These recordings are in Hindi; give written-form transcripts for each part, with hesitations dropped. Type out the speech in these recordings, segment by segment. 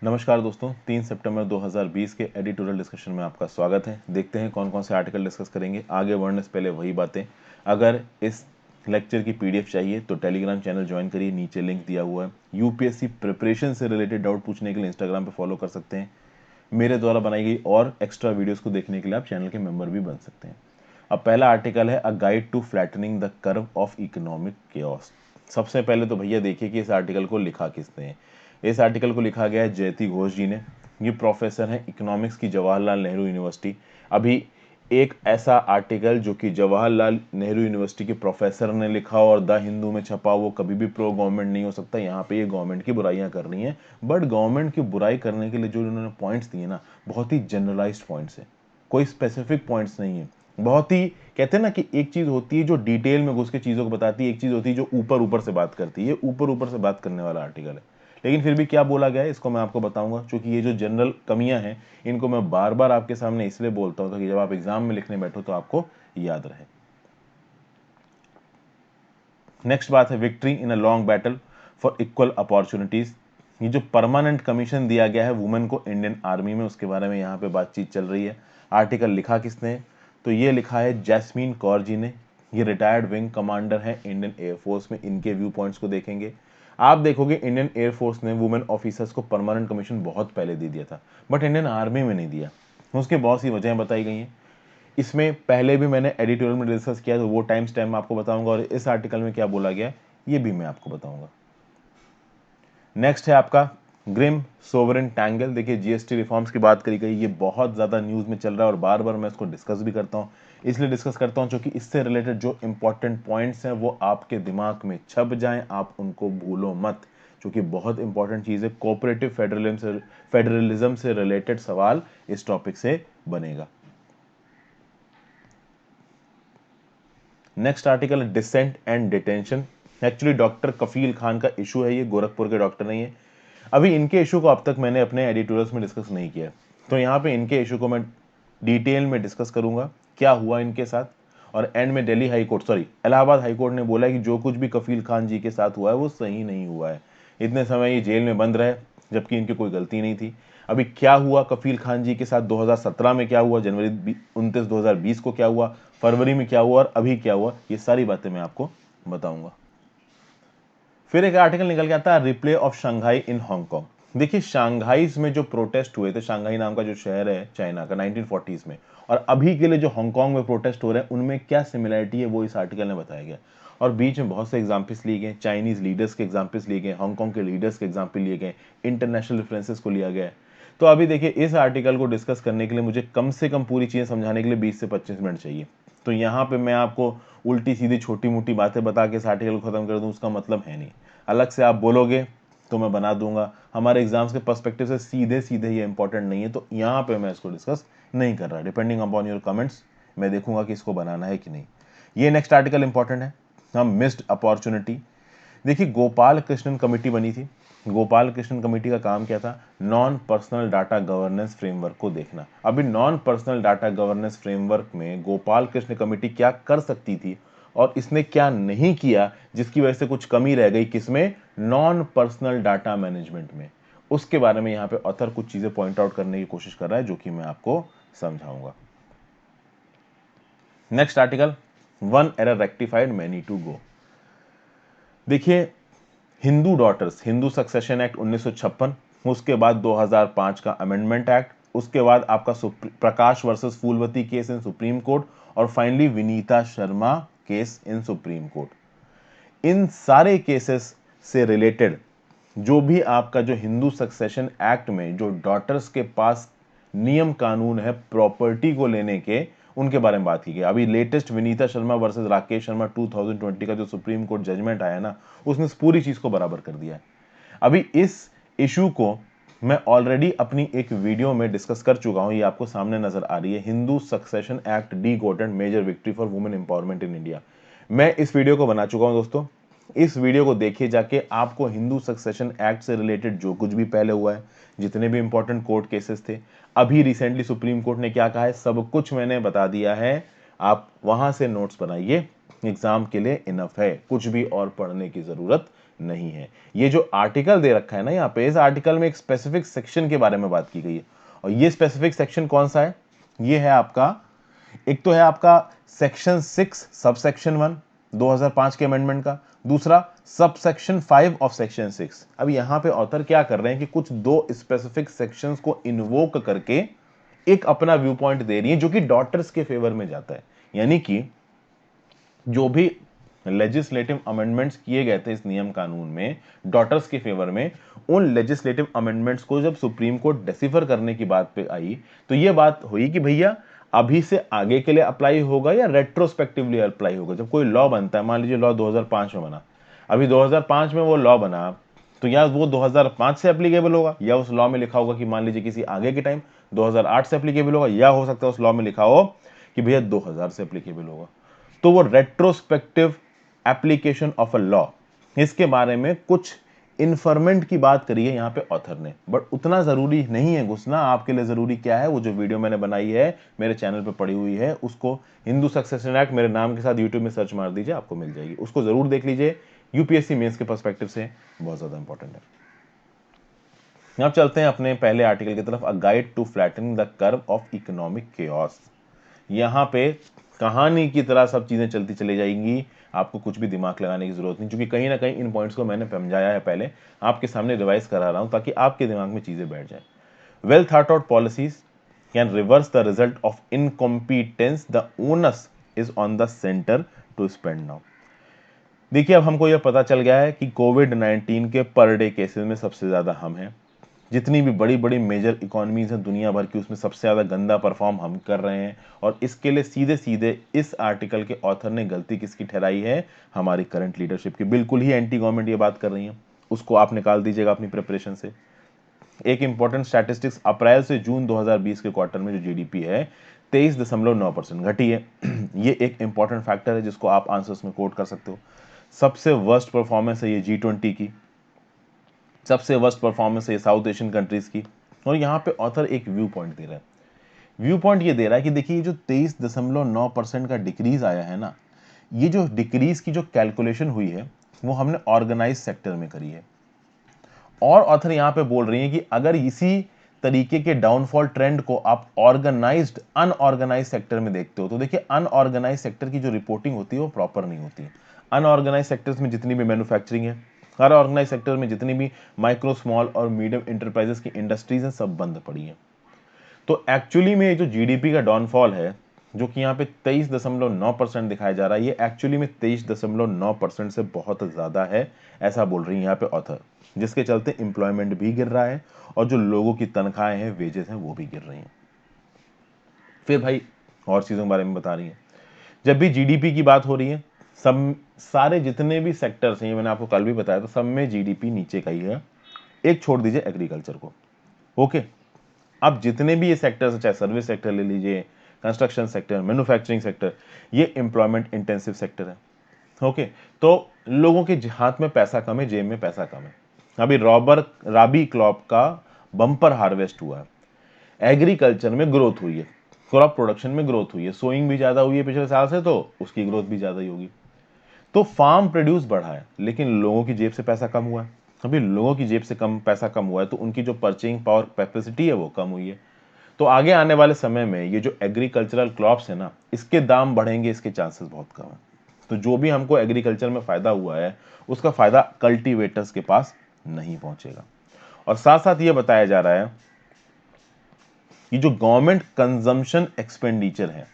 नमस्कार दोस्तों, 3 सितंबर 2020 के एडिटोरियल डिस्कशन में आपका स्वागत है। देखते हैं कौन कौन से आर्टिकल डिस्कस करेंगे। आगे बढ़ने से पहले वही बातें, अगर इस लेक्चर की पीडीएफ चाहिए तो टेलीग्राम चैनल ज्वाइन करिए, नीचे लिंक दिया हुआ है। यूपीएससी प्रिपरेशन से रिलेटेड डाउट पूछने के लिए इंस्टाग्राम पे फॉलो कर सकते हैं। मेरे द्वारा बनाई गई और एक्स्ट्रा वीडियोस को देखने के लिए आप चैनल के मेंबर भी बन सकते हैं। अब पहला आर्टिकल है a guide to flattening the curve of economic chaos. सबसे पहले तो भैया देखिए कि इस आर्टिकल को लिखा किसने है। इस आर्टिकल को लिखा गया है जयति घोष जी ने। ये प्रोफेसर हैं इकोनॉमिक्स की जवाहरलाल नेहरू यूनिवर्सिटी। अभी एक ऐसा आर्टिकल जो कि जवाहरलाल नेहरू यूनिवर्सिटी के प्रोफेसर ने लिखा और द हिंदू में छपा, वो कभी भी प्रो गवर्नमेंट नहीं हो सकता। यहाँ पे ये गवर्नमेंट की बुराइयां कर रही हैं, बट गवर्नमेंट की बुराई करने के लिए जो इन्होंने पॉइंट्स दिए ना, बहुत ही जनरलाइज्ड पॉइंट्स है, कोई स्पेसिफिक पॉइंट्स नहीं है। बहुत ही कहते हैं ना कि एक चीज होती है जो डिटेल में घुस के चीजों को बताती है, एक चीज होती है जो ऊपर ऊपर से बात करती है। ये ऊपर ऊपर से बात करने वाला आर्टिकल है, लेकिन फिर भी क्या बोला गया है इसको मैं आपको बताऊंगा, क्योंकि ये जो जनरल कमियां हैं इनको मैं बार बार आपके सामने इसलिए बोलता हूं ताकि जब आप एग्जाम में लिखने बैठो तो आपको याद रहे। नेक्स्ट बात है victory in a long battle for equal opportunities. ये जो परमानेंट कमीशन दिया गया है वुमेन को इंडियन आर्मी में, उसके बारे में यहाँ पे बातचीत चल रही है। आर्टिकल लिखा किसने, तो ये लिखा है जैस्मीन कौर जी ने। ये रिटायर्ड विंग कमांडर हैं इंडियन एयरफोर्स में। इनके व्यू पॉइंट्स को देखेंगे। आप देखोगे इंडियन एयरफोर्स ने वुमेन ऑफिसर्स को परमानेंट कमीशन बहुत पहले दे दिया था, बट इंडियन आर्मी में नहीं दिया। उसके बहुत सी वजहें बताई गई हैं। इसमें पहले भी मैंने एडिटोरियल में डिस्कस किया, तो वो टाइम स्टैम्प आपको बताऊंगा, और इस आर्टिकल में क्या बोला गया ये भी मैं आपको बताऊंगा। नेक्स्ट है आपका ग्रिम सोवरेन टैंगल। देखिए जीएसटी रिफॉर्म्स की बात करी गई, ये बहुत ज़्यादा न्यूज़ में चल रहा है और बार बार मैं इसको डिस्कस भी करता हूँ। इसलिए डिस्कस करता हूँ क्योंकि इससे रिलेटेड जो इंपॉर्टेंट पॉइंट्स हैं वो आपके दिमाग में छप जाएं, आप उनको भूलो मत, क्योंकि बहुत इंपॉर्टेंट चीज़ है। कोऑपरेटिव फेडरलिज्म से रिलेटेड सवाल इस टॉपिक से बनेगा। Next article dissent and detention. Actually doctor Kafeel Khan का इशू है, ये गोरखपुर के डॉक्टर नहीं है। अभी इनके इशू को अब तक मैंने अपने एडिटोरियल्स में डिस्कस नहीं किया, तो यहाँ पे इनके इशू को मैं डिटेल में डिस्कस करूंगा क्या हुआ इनके साथ। और एंड में Delhi high court, sorry Allahabad high court ने बोला कि जो कुछ भी कफील खान जी के साथ हुआ है वो सही नहीं हुआ है। इतने समय ये जेल में बंद रहे जबकि इनकी कोई गलती नहीं थी। अभी क्या हुआ कफील खान जी के साथ 2017 में क्या हुआ, जनवरी 29 2020 को क्या हुआ, फरवरी में क्या हुआ और अभी क्या हुआ, ये सारी बातें मैं आपको बताऊंगा। फिर एक आर्टिकल निकल के आता है रिप्ले ऑफ शंघाई इन हांगकांग। देखिए शंघाई में जो प्रोटेस्ट हुए थे, शंघाई नाम का जो शहर है चाइना का 1940s में, और अभी के लिए जो हांगकांग में प्रोटेस्ट हो रहे हैं उनमें क्या सिमिलरिटी है वो इस आर्टिकल में बताया गया। और बीच में बहुत से एग्जाम्पल्स लिए गए, चाइनीज लीडर्स के एग्जाम्पल्स लिए गए, हांगकांग के लीडर्स के एग्जाम्पल लिए गए, इंटरनेशनल रेफरेंसेस को लिया गया है। तो अभी देखिए इस आर्टिकल को डिस्कस करने के लिए मुझे कम से कम पूरी चीजें समझाने के लिए 20 से 25 मिनट चाहिए। तो यहाँ पे मैं आपको उल्टी सीधी छोटी मोटी बातें बता के इस आर्टिकल को खत्म कर दूं, उसका मतलब है नहीं। अलग से आप बोलोगे तो मैं बना दूंगा। हमारे एग्जाम्स के पर्सपेक्टिव से सीधे सीधे ये इंपॉर्टेंट नहीं है, तो यहाँ पे मैं इसको डिस्कस नहीं कर रहा। डिपेंडिंग अपॉन योर कमेंट्स मैं देखूंगा कि इसको बनाना है कि नहीं। ये नेक्स्ट आर्टिकल इंपॉर्टेंट है, हम मिस्ड अपॉर्चुनिटी। देखिए गोपाल कृष्णन कमेटी बनी थी। गोपाल कृष्णन कमेटी का काम क्या था, non personal data governance framework को देखना। अभी non personal data governance framework में गोपाल कृष्ण कमेटी क्या कर सकती थी और इसने क्या नहीं किया, जिसकी वजह से कुछ कमी रह गई किसमें, नॉन पर्सनल डाटा मैनेजमेंट में। उसके बारे में यहां पे ऑथर कुछ चीजें पॉइंट आउट करने की कोशिश कर रहा है जो कि मैं आपको समझाऊंगा। Next article one error rectified many to go. देखिए Hindu daughters, Hindu succession act 1956, उसके बाद 2005 का अमेंडमेंट एक्ट, उसके बाद आपका Prakash versus Phoolwati case in supreme court, और finally Vineeta Sharma case in supreme court. इन सारे केसेस से रिलेटेड जो भी आपका जो हिंदू सक्सेशन एक्ट में जो डॉटर्स के पास नियम कानून है प्रॉपर्टी को लेने के, उनके बारे में बात की गई। अभी लेटेस्ट विनीता शर्मा वर्सेस राकेश शर्मा 2020 का जो सुप्रीम कोर्ट जजमेंट आया ना, उसने पूरी चीज को बराबर कर दिया है। अभी इस इशू को मैं ऑलरेडी अपनी एक वीडियो में डिस्कस कर चुका हूं, ये आपको सामने नजर आ रही है, Hindu succession act decoded and major victory for women empowerment in India. मैं इस वीडियो को बना चुका हूं दोस्तों। इस वीडियो को देखिए जाके, आपको हिंदू सक्सेशन एक्ट से रिलेटेड जो कुछ भी पहले हुआ है, जितने भी इंपॉर्टेंट कोर्ट केसेस थे, अभी रिसेंटली सुप्रीम कोर्ट ने क्या कहा है, सब कुछ मैंने बता दिया है। आप वहां से नोट्स बनाइए, एग्जाम के लिए इनफ है, कुछ भी और पढ़ने की जरूरत नहीं है। ये जो आर्टिकल दे रखा है ना यहाँ पे, इस आर्टिकल में एक स्पेसिफिक सेक्शन के बारे में बात की गई है, और ये स्पेसिफिक सेक्शन कौन सा है? ये है आपका, एक तो है आपका सेक्शन 6 सब सेक्शन 1 2005 के अमेंडमेंट का, दूसरा सब सेक्शन 5 ऑफ सेक्शन 6। अब यहां पे ऑथर क्या कर रहे हैं कि कुछ दो स्पेसिफिक सेक्शंस को इन्वोक करके एक अपना व्यू पॉइंट दे रही है जो कि डॉटर्स के फेवर में जाता है। यानी कि जो भी लेजिस्लेटिव अमेंडमेंट्स किए गए थे इस नियम कानून में डॉटर्स के फेवर में, उन लेजिस्लेटिव अमेंडमेंट्स को जब सुप्रीम कोर्ट डेसिफर करने की बात पे आई, तो ये बात हुई कि भैया अभी से आगे के लिए अप्लाई होगा या रेट्रोस्पेक्टिवली अप्लाई होगा। जब कोई लॉ बनता है, मान लीजिए लॉ 2005 में बना, अभी 2005 में वो लॉ बना, तो या वो 2005 से एप्लीकेबल होगा, या उस लॉ में लिखा होगा कि मान लीजिए किसी आगे के टाइम 2008 से एप्लीकेबल होगा, या हो सकता है उस लॉ में लिखा हो कि भैया 2000 से एप्लीकेबल होगा। तो वो retrospective application of a law, इसके बारे में कुछ इन्फरमेंट की बात करी है यहाँ पे ऑथर ने, बट उतना जरूरी नहीं है घुसना। आपके लिए जरूरी क्या है, वो जो वीडियो मैंने बनाई है मेरे चैनल पे पड़ी हुई है, उसको हिंदू सक्सेशन एक्ट मेरे नाम के साथ यूट्यूब में सर्च मार दीजिए, आपको मिल जाएगी, उसको जरूर देख लीजिए। यूपीएससी मेंस के पर्सपेक्टिव से बहुत ज्यादा इंपॉर्टेंट है। अब चलते हैं अपने पहले आर्टिकल की तरफ, a guide to flattening the curve of economic chaos. यहाँ पे कहानी की तरह सब चीजें चलती चली जाएंगी, आपको कुछ भी दिमाग लगाने की जरूरत नहीं, क्योंकि कहीं ना कहीं इन पॉइंट्स को मैंने समझाया है पहले, आपके सामने रिवाइज करा रहा हूं ताकि आपके दिमाग में चीजें बैठ जाए। Well thought out policies can reverse the result of incompetence, the onus is on the centre to spend now. देखिए अब हमको यह पता चल गया है कि कोविड-19 के पर डे केसेस में सबसे ज्यादा हम हैं। जितनी भी बड़ी बड़ी मेजर इकोनॉमीज हैं दुनिया भर की, उसमें सबसे ज्यादा गंदा परफॉर्म हम कर रहे हैं, और इसके लिए सीधे सीधे इस आर्टिकल के ऑथर ने गलती किसकी ठहराई है? हमारी करंट लीडरशिप की। बिल्कुल ही एंटी गवर्नमेंट ये बात कर रही है, उसको आप निकाल दीजिएगा अपनी प्रिपरेशन से। एक इंपॉर्टेंट स्टैटिस्टिक्स, अप्रैल से जून 2020 के क्वार्टर में जो जीडीपी है 23.9% घटी है। ये एक इंपॉर्टेंट फैक्टर है जिसको आप आंसर्स में कोट कर सकते हो। सबसे वर्स्ट परफॉर्मेंस है ये G20 की, सबसे वर्स्ट परफॉर्मेंस है साउथ एशियन कंट्रीज की। और यहाँ पे ऑथर एक व्यू पॉइंट दे रहा है, व्यू पॉइंट ये दे रहा है कि देखिए जो 23.9% का डिक्रीज आया है ना, ये जो डिक्रीज की जो कैलकुलेशन हुई है वो हमने ऑर्गेनाइज सेक्टर में करी है। और ऑथर यहाँ पे बोल रही है कि अगर इसी तरीके के डाउनफॉल ट्रेंड को आप ऑर्गेनाइज्ड अनऑर्गेनाइज सेक्टर में देखते हो, तो देखिए अनऑर्गेनाइज सेक्टर की जो रिपोर्टिंग होती है वो प्रॉपर नहीं होती है। अनऑर्गेनाइज सेक्टर्स में जितनी भी मैन्युफैक्चरिंग है, हर ऑर्गेनाइज सेक्टर में जितनी भी माइक्रो स्मॉल और मीडियम इंटरप्राइजेस की इंडस्ट्रीज हैं सब बंद पड़ी हैं। तो एक्चुअली में ये जो जीडीपी का डाउनफॉल है जो कि यहाँ पे 23.9% दिखाया जा रहा है, ये एक्चुअली में 23.9% से बहुत ज्यादा है, ऐसा बोल रही है यहाँ पे ऑथर, जिसके चलते एम्प्लॉयमेंट भी गिर रहा है और जो लोगों की तनख्वाहें हैं, वेजेस हैं, वो भी गिर रही हैं। फिर भाई और चीजों के बारे में बता रही है, जब भी जीडीपी की बात हो रही है, सब सारे जितने भी सेक्टर्स हैं, मैंने आपको कल भी बताया, तो सब में जीडीपी नीचे का ही है, एक छोड़ दीजिए एग्रीकल्चर को। ओके, अब जितने भी ये सेक्टर्स हैं, चाहे सर्विस सेक्टर ले लीजिए, कंस्ट्रक्शन सेक्टर, मैन्युफैक्चरिंग सेक्टर, ये एम्प्लॉयमेंट इंटेंसिव सेक्टर है। ओके, तो लोगों के हाथ में पैसा कम है, जेब में पैसा कम है। अभी राबी क्रॉप का बम्पर हार्वेस्ट हुआ है, एग्रीकल्चर में ग्रोथ हुई है, क्रॉप प्रोडक्शन में ग्रोथ हुई है, सोइंग भी ज्यादा हुई है पिछले साल से, तो उसकी ग्रोथ भी ज्यादा ही होगी। तो फार्म प्रोड्यूस बढ़ा है, लेकिन लोगों की जेब से पैसा कम हुआ है। अभी लोगों की जेब से पैसा कम हुआ है, तो उनकी जो परचेइंग पावर कैपेसिटी है वो कम हुई है। तो आगे आने वाले समय में ये जो एग्रीकल्चरल क्रॉप्स है ना, इसके दाम बढ़ेंगे, इसके चांसेस बहुत कम है। तो जो भी हमको एग्रीकल्चर में फायदा हुआ है, उसका फायदा कल्टीवेटर्स के पास नहीं पहुंचेगा। और साथ साथ ये बताया जा रहा है कि जो गवर्नमेंट कंजम्पशन एक्सपेंडिचर है,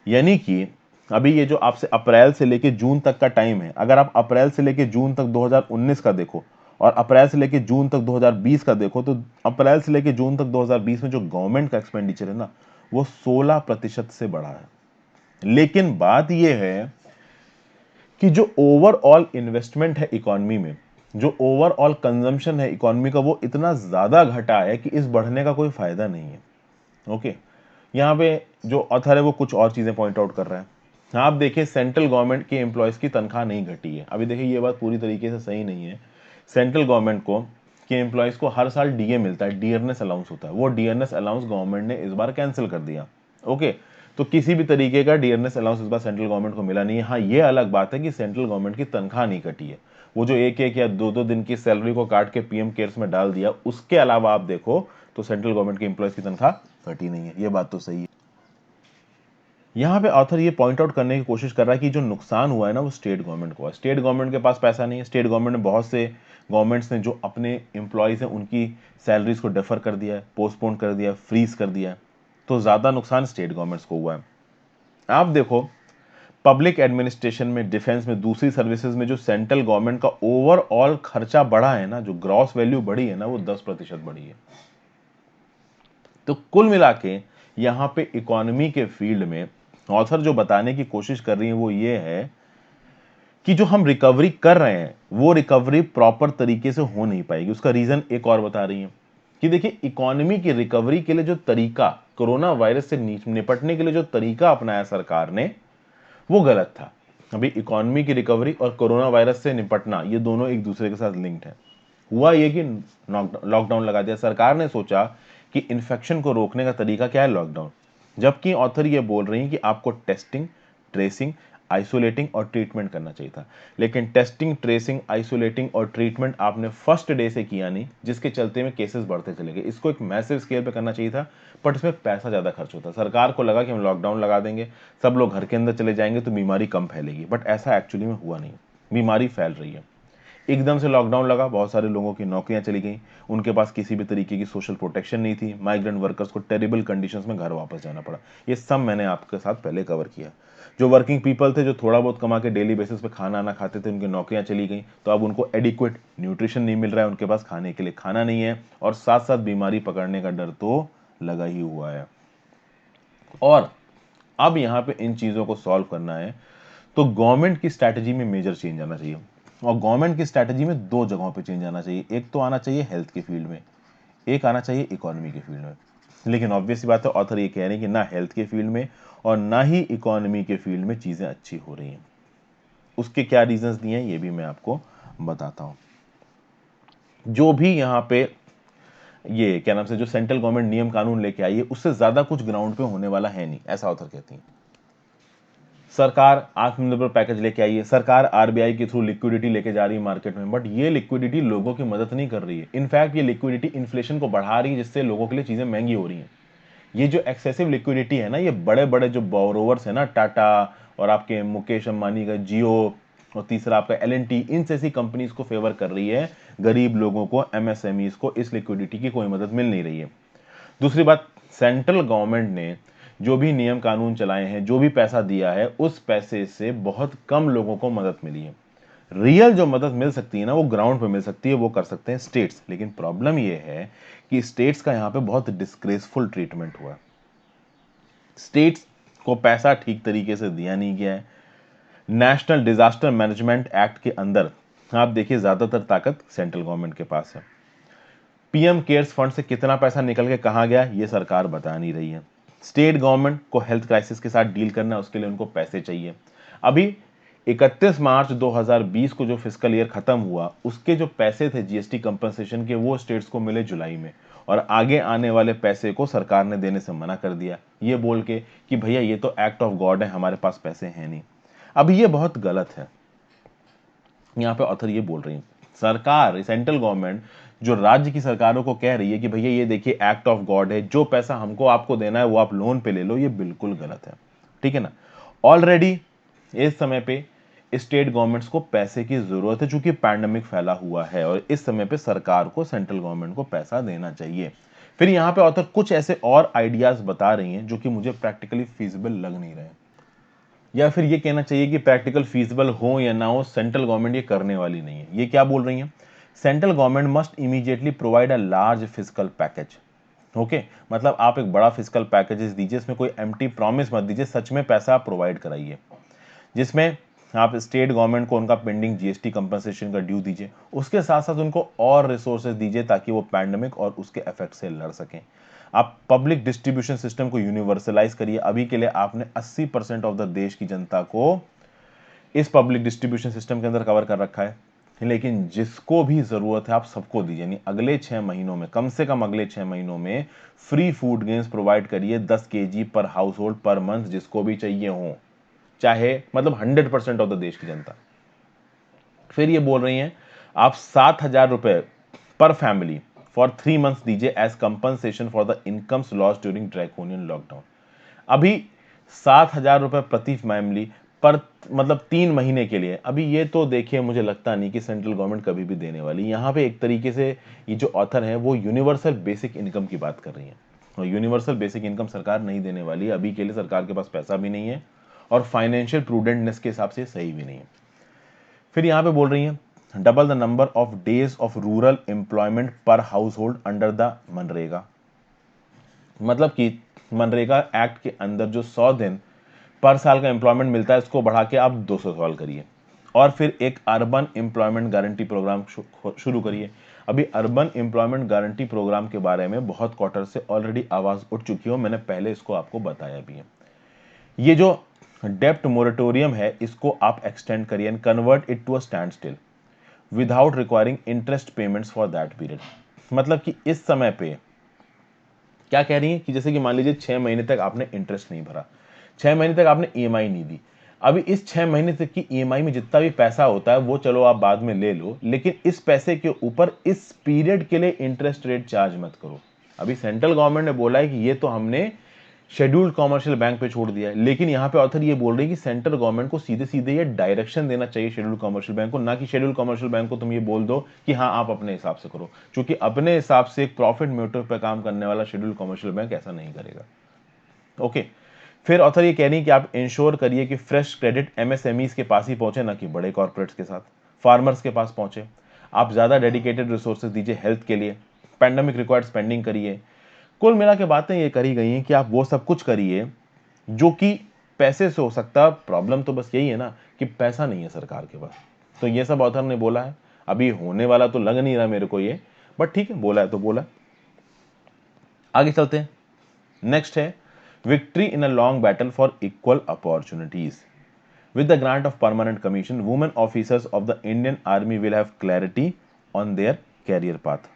यानी कि अभी ये जो आपसे अप्रैल से लेके जून तक का टाइम है, अगर आप अप्रैल से लेके जून तक 2019 का देखो और अप्रैल से लेके जून तक 2020 का देखो, तो अप्रैल से लेके जून तक 2020 में जो गवर्नमेंट का एक्सपेंडिचर है ना, वो 16% से बढ़ा है। लेकिन बात यह है कि जो ओवरऑल इन्वेस्टमेंट है इकोनॉमी में, जो ओवरऑल कंजम्पशन है इकोनॉमी का, वो इतना ज्यादा घटा है कि इस बढ़ने का कोई फायदा नहीं है। ओके, यहाँ पे जो ऑथर है वो कुछ और चीजें पॉइंट आउट कर रहा है। आप देखिए सेंट्रल गवर्नमेंट के एम्प्लॉयज की तनख्वाह नहीं घटी है। अभी देखिए ये बात पूरी तरीके से सही नहीं है। सेंट्रल गवर्नमेंट को के एम्प्लॉयज को हर साल डीए मिलता है, डियरनेस अलाउंस होता है, वो डियरनेस अलाउंस गवर्नमेंट ने इस बार कैंसिल कर दिया। ओके, तो किसी भी तरीके का डियरनेस अलाउंस इस बार सेंट्रल गवर्नमेंट को मिला नहीं है। हाँ, ये अलग बात है कि सेंट्रल गवर्नमेंट की तनख्वाह नहीं घटी है, वो जो एक एक या दो दो दिन की सैलरी को काट के पीएम केयर्स में डाल दिया, उसके अलावा आप देखो तो सेंट्रल गवर्नमेंट के एम्प्लॉयज की तनख्वाह घटी नहीं है। ये बात तो सही है। यहाँ पे ऑथर ये पॉइंट आउट करने की कोशिश कर रहा है कि जो नुकसान हुआ है ना वो स्टेट गवर्नमेंट को है। स्टेट गवर्नमेंट के पास पैसा नहीं है। स्टेट गवर्नमेंट ने बहुत से गवर्नमेंट्स ने जो अपने एम्प्लॉयज हैं उनकी सैलरीज को डेफर कर दिया है, पोस्टपोन कर दिया है, फ्रीज कर दिया है। तो ज़्यादा नुकसान स्टेट गवर्नमेंट्स को हुआ है। आप देखो पब्लिक एडमिनिस्ट्रेशन में, डिफेंस में, दूसरी सर्विसेज में जो सेंट्रल गवर्नमेंट का ओवरऑल खर्चा बढ़ा है ना, जो ग्रॉस वैल्यू बढ़ी है ना, वो 10% बढ़ी है। तो कुल मिला के यहां पे इकोनॉमी के फील्ड में ऑथर जो बताने की कोशिश कर रही है वो ये है कि जो हम रिकवरी कर रहे हैं वो रिकवरी प्रॉपर तरीके से हो नहीं पाएगी। उसका रीजन एक और बता रही है कि देखिए इकोनॉमी की रिकवरी के लिए जो तरीका, कोरोना वायरस से निपटने के लिए जो तरीका अपनाया सरकार ने, वो गलत था। अभी इकोनॉमी की रिकवरी और कोरोना वायरस से निपटना ये दोनों एक दूसरे के साथ लिंक्ड है। हुआ ये कि लॉकडाउन लगा दिया। सरकार ने सोचा कि इन्फेक्शन को रोकने का तरीका क्या है, लॉकडाउन। जबकि ऑथर ये बोल रही हैं कि आपको टेस्टिंग, ट्रेसिंग, आइसोलेटिंग और ट्रीटमेंट करना चाहिए था। लेकिन टेस्टिंग, ट्रेसिंग, आइसोलेटिंग और ट्रीटमेंट आपने फर्स्ट डे से किया नहीं, जिसके चलते में केसेस बढ़ते चले गए। इसको एक मैसिव स्केल पे करना चाहिए था, बट इसमें पैसा ज्यादा खर्च होता। सरकार को लगा कि हम लॉकडाउन लगा देंगे, सब लोग घर के अंदर चले जाएंगे तो बीमारी कम फैलेगी, बट ऐसा एक्चुअली में हुआ नहीं। बीमारी फैल रही है। एकदम से लॉकडाउन लगा, बहुत सारे लोगों की नौकरियां चली गई, उनके पास किसी भी तरीके की सोशल प्रोटेक्शन नहीं थी। माइग्रेंट वर्कर्स को टेरिबल कंडीशंस में घर वापस जाना पड़ा। ये सब मैंने आपके साथ पहले कवर किया। जो वर्किंग पीपल थे, जो थोड़ा बहुत कमा के डेली बेसिस पे खाना आना खाते थे, उनकी नौकरियां चली गई, तो अब उनको एडिक्वेट न्यूट्रिशन नहीं मिल रहा है, उनके पास खाने के लिए खाना नहीं है, और साथ साथ बीमारी पकड़ने का डर तो लगा ही हुआ है। और अब यहां पे इन चीजों को सॉल्व करना है तो गवर्नमेंट की स्ट्रैटेजी में मेजर चेंज आना चाहिए। और गवर्नमेंट की स्ट्रैटेजी में दो जगहों पे चेंज आना चाहिए। एक तो आना चाहिए हेल्थ के फील्ड में, एक आना चाहिए इकोनॉमी के फील्ड में। लेकिन ऑब्वियस सी बात है, ऑथर ये कह रहे हैं कि ना हेल्थ के फील्ड में और ना ही इकोनॉमी के फील्ड में चीजें अच्छी हो रही हैं। उसके क्या रीजंस दिए हैं ये भी मैं आपको बताता हूं। जो भी यहाँ पे ये क्या नाम से जो सेंट्रल गवर्नमेंट नियम कानून लेके आई है, उससे ज्यादा कुछ ग्राउंड पे होने वाला है नहीं, ऐसा ऑथर कहती है। सरकार आत्मनिर्भर पैकेज लेके आई है, सरकार आरबीआई के थ्रू लिक्विडिटी लेके जा रही है मार्केट में, बट ये लिक्विडिटी लोगों की मदद नहीं कर रही है। इनफैक्ट ये लिक्विडिटी इन्फ्लेशन को बढ़ा रही है, जिससे लोगों के लिए चीजें महंगी हो रही हैं। ये जो एक्सेसिव लिक्विडिटी है ना, ये बड़े बड़े जो बोरोवर्स है ना, टाटा और आपके मुकेश अंबानी का जियो और तीसरा आपका एल&टी, इन जैसी कंपनीज को फेवर कर रही है। गरीब लोगों को, एमएसएमईज को इस लिक्विडिटी की कोई मदद मिल नहीं रही है। दूसरी बात, सेंट्रल गवर्नमेंट ने जो भी नियम कानून चलाए हैं, जो भी पैसा दिया है, उस पैसे से बहुत कम लोगों को मदद मिली है। रियल जो मदद मिल सकती है ना, वो ग्राउंड पे मिल सकती है, वो कर सकते हैं स्टेट्स। लेकिन प्रॉब्लम ये है कि स्टेट्स का यहां पे बहुत डिस्ग्रेसफुल ट्रीटमेंट हुआ। स्टेट्स को पैसा ठीक तरीके से दिया नहीं गया है। नेशनल डिजास्टर मैनेजमेंट एक्ट के अंदर आप देखिए ज्यादातर ताकत सेंट्रल गवर्नमेंट के पास है। पीएम केयर्स फंड से कितना पैसा निकल के कहां गया ये सरकार बता नहीं रही है। स्टेट गवर्नमेंट को हेल्थ क्राइसिस के साथ डील करना है, उसके लिए उनको पैसे चाहिए। अभी 31 मार्च 2020 को जो फिस्कल ईयर खत्म हुआ, उसके जो पैसे थे जीएसटी कंपनसेशन के, वो स्टेट्स को मिले जुलाई में, और आगे आने वाले पैसे को सरकार ने देने से मना कर दिया, ये बोल के कि भैया ये तो एक्ट ऑफ गॉड है, हमारे पास पैसे हैं नहीं। अब ये बहुत गलत है। यहाँ पे ऑथर ये बोल रही है, सरकार, सेंट्रल गवर्नमेंट जो राज्य की सरकारों को कह रही है कि भैया ये देखिए एक्ट ऑफ गॉड है, जो पैसा हमको आपको देना है वो आप लोन पे ले लो, ये बिल्कुल गलत है। ठीक है ना। ऑलरेडी इस समय पे स्टेट गवर्नमेंट्स को पैसे की जरूरत है, चूंकि पैंडेमिक फैला हुआ है, और इस समय पे सरकार को, सेंट्रल गवर्नमेंट को पैसा देना चाहिए। फिर यहाँ पे ऑथर कुछ ऐसे और आइडियाज बता रही हैं जो कि मुझे प्रैक्टिकली फीजिबल लग नहीं रहे, या फिर ये कहना चाहिए कि प्रैक्टिकल फीजिबल हो या ना हो, सेंट्रल गवर्नमेंट ये करने वाली नहीं है। ये क्या बोल रही है, central government must immediately provide a large physical package. Okay, मतलब आप एक बड़ा फिजिकल पैकेजेस दीजिए, इसमें कोई एम्प्टी प्रॉमिस मत दीजिए, सच में पैसा आप प्रोवाइड कराइए, जिसमें आप स्टेट गवर्नमेंट को उनका पेंडिंग जीएसटी कंपनसेशन का ड्यू दीजिए, उसके साथ साथ उनको और रिसोर्सेज दीजिए ताकि वो पैंडेमिक और उसके इफेक्ट से लड़ सकें। आप पब्लिक डिस्ट्रीब्यूशन सिस्टम को यूनिवर्सलाइज करिए। अभी के लिए आपने 80% ऑफ द देश की जनता को इस पब्लिक डिस्ट्रीब्यूशन सिस्टम के अंदर कवर कर रखा है, लेकिन जिसको भी जरूरत है आप सबको दीजिए। यानी अगले 6 महीनों में, कम से कम अगले 6 महीनों में फ्री फूड गेम्स प्रोवाइड करिए, 10 केजी पर हाउस होल्ड पर मंथ, जिसको भी चाहिए हो, चाहे मतलब 100% ऑफ द देश की जनता। फिर ये बोल रही हैं आप 7,000 रुपए पर फैमिली फॉर 3 मंथ्स दीजिए as compensation for the incomes loss during draconian lockdown. अभी 7,000 रुपए प्रति फैमिली पर मतलब 3 महीने के लिए। अभी ये तो देखिए मुझे लगता नहीं कि सेंट्रल गवर्नमेंट कभी भी देने वाली। यहाँ पे एक तरीके से ये जो ऑथर है वो यूनिवर्सल बेसिक इनकम की बात कर रही है, और यूनिवर्सल बेसिक इनकम सरकार नहीं देने वाली है। अभी के लिए सरकार के पास पैसा भी नहीं है और फाइनेंशियल प्रूडेंटनेस के हिसाब से सही भी नहीं है। फिर यहाँ पे बोल रही है double the number of days of rural employment per household under the मनरेगा। मतलब कि मनरेगा एक्ट के अंदर जो 100 दिन पर साल का एम्प्लॉयमेंट मिलता है उसको बढ़ा के आप 200 साल करिए, और फिर एक अर्बन एम्प्लॉयमेंट गारंटी प्रोग्राम शुरू करिए। अभी अर्बन एम्प्लॉयमेंट गारंटी प्रोग्राम के बारे में बहुत क्वार्टर से ऑलरेडी आवाज उठ चुकी हो, मैंने पहले इसको आपको बताया भी है। ये जो डेप्ट मोरेटोरियम है इसको आप एक्सटेंड करिए and convert it to a standstill without requiring interest payments for that period. मतलब कि इस समय पे क्या कह रही है कि जैसे कि मान लीजिए 6 महीने तक आपने इंटरेस्ट नहीं भरा, 6 महीने तक आपने ईएमआई नहीं दी। अभी इस 6 महीने तक की ईएमआई में जितना भी पैसा होता है वो चलो आप बाद में ले लो, लेकिन इस पैसे के ऊपर इस पीरियड के लिए इंटरेस्ट रेट चार्ज मत करो। अभी सेंट्रल गवर्नमेंट ने बोला है कि ये तो हमने शेड्यूल्ड कॉमर्शियल बैंक पे छोड़ दिया है, लेकिन यहाँ पे ऑथर ये बोल रही है कि सेंट्रल गवर्नमेंट को सीधे सीधे ये डायरेक्शन देना चाहिए शेड्यूल्ड कॉमर्शियल बैंक को, ना कि शेड्यूल्ड कॉमर्शियल बैंक को तुम ये बोल दो कि हाँ आप अपने हिसाब से करो, क्योंकि अपने हिसाब से एक प्रॉफिट मोटिव पे काम करने वाला शेड्यूल्ड कॉमर्शियल बैंक ऐसा नहीं करेगा। ओके, फिर ऑथर ये कह रही है कि आप इंश्योर करिए कि फ्रेश क्रेडिट एमएसएमईज के पास ही पहुंचे, ना कि बड़े कॉर्पोरेट्स के साथ, फार्मर्स के पास पहुंचे। आप ज्यादा डेडिकेटेड रिसोर्सेज दीजिए हेल्थ के लिए, पैंडेमिक रिक्वायर्ड स्पेंडिंग करिए। कुल मिला के बातें ये करी गई हैं कि आप वो सब कुछ करिए जो कि पैसे से हो सकता है। प्रॉब्लम तो बस यही है ना कि पैसा नहीं है सरकार के पास। तो ये सब ऑथर ने बोला है, अभी होने वाला तो लग नहीं रहा मेरे को ये, बट ठीक है बोला है तो बोला। आगे चलते हैं। नेक्स्ट है victory in a long battle for equal opportunities with the grant of permanent commission women officers of the Indian army will have clarity on their career path.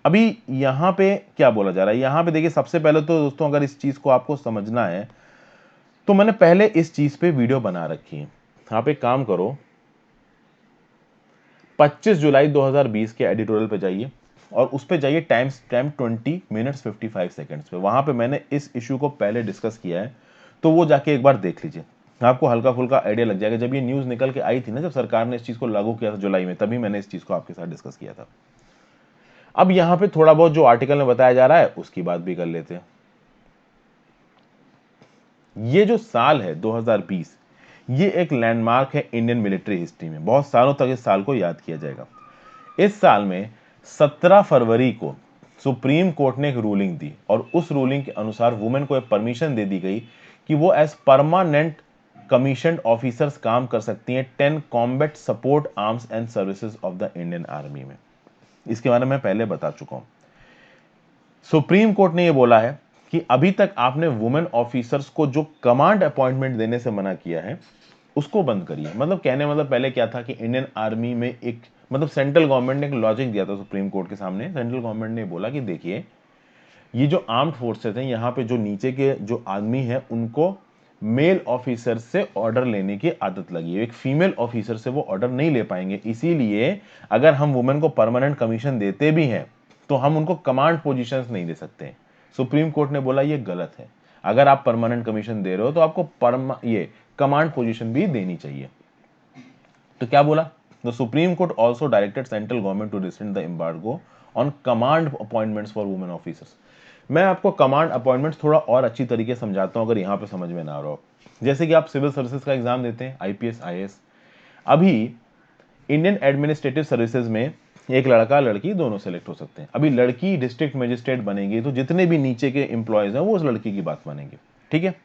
अभी यहां पे क्या बोला जा रहा है, यहां पे देखिए सबसे पहले तो दोस्तों अगर इस चीज को आपको समझना है तो मैंने पहले इस चीज पे वीडियो बना रखी है। आप एक काम करो, 25 जुलाई 2020 के एडिटोरियल पे जाइए और उस पे जाइए टाइम स्टैम्प 20 मिनट्स 55 सेकेंड्स पे। वहां पे मैंने इस इशू को पहले डिस्कस किया है, तो वो जाके एक बार देख लीजिए, आपको हल्का फुल्का आइडिया लग जाएगा। जब ये न्यूज निकल के आई थी ना, जब सरकार ने इस चीज को लागू किया था जुलाई में, तभी मैंने इस चीज को आपके साथ डिस्कस किया था। अब यहां पे थोड़ा बहुत जो आर्टिकल में बताया जा रहा है उसकी बात भी कर लेते हैं। ये जो साल है 2020, ये एक लैंडमार्क है इंडियन मिलिट्री हिस्ट्री में। बहुत सालों तक इस साल को याद किया जाएगा। इस साल में 17 फरवरी को सुप्रीम कोर्ट ने एक रूलिंग दी और उस रूलिंग के अनुसार वुमेन को एक परमिशन दे दी गई कि वो एज परमानेंट कमीशन्ड ऑफिसर्स काम कर सकती हैं 10 combat support arms and services of the Indian army में। इसके बारे में पहले बता चुका हूं। सुप्रीम कोर्ट ने यह बोला है कि अभी तक आपने वुमेन ऑफिसर्स को जो कमांड अपॉइंटमेंट देने से मना किया है उसको बंद करिए। मतलब कहने मतलब पहले क्या था कि इंडियन आर्मी में एक मतलब सेंट्रल गवर्नमेंट ने एक लॉजिक दिया था सुप्रीम कोर्ट के सामने। सेंट्रल गवर्नमेंट ने बोला कि देखिए ये जो आर्म्ड फोर्सेस हैं, यहाँ पे जो नीचे के जो आदमी है उनको मेल ऑफिसर से ऑर्डर लेने की आदत लगी है, एक फीमेल ऑफिसर से वो ऑर्डर नहीं ले पाएंगे। इसीलिए अगर हम वुमेन को परमानेंट कमीशन देते भी हैं तो हम उनको कमांड पोजीशंस नहीं दे सकते। सुप्रीम कोर्ट ने बोला ये गलत है, अगर आप परमानेंट कमीशन दे रहे हो तो आपको ये कमांड पोजीशन भी देनी चाहिए। तो क्या बोला, the supreme court also directed central government to rescind the embargo on command appointments for women officers. मैं आपको कमांड अपॉइंटमेंट्स थोड़ा और अच्छी तरीके से समझाता हूं अगर यहां पे समझ में ना आ रहा हो। जैसे कि आप सिविल सर्विसेज का एग्जाम देते हैं, आईपीएस आईएएस। अभी इंडियन एडमिनिस्ट्रेटिव सर्विसेज में एक लड़का लड़की दोनों सेलेक्ट हो सकते हैं। अभी लड़की डिस्ट्रिक्ट मजिस्ट्रेट बनेगी तो जितने भी नीचे के एम्प्लॉयज हैं वो उस लड़की की बात मानेंगे, ठीक है।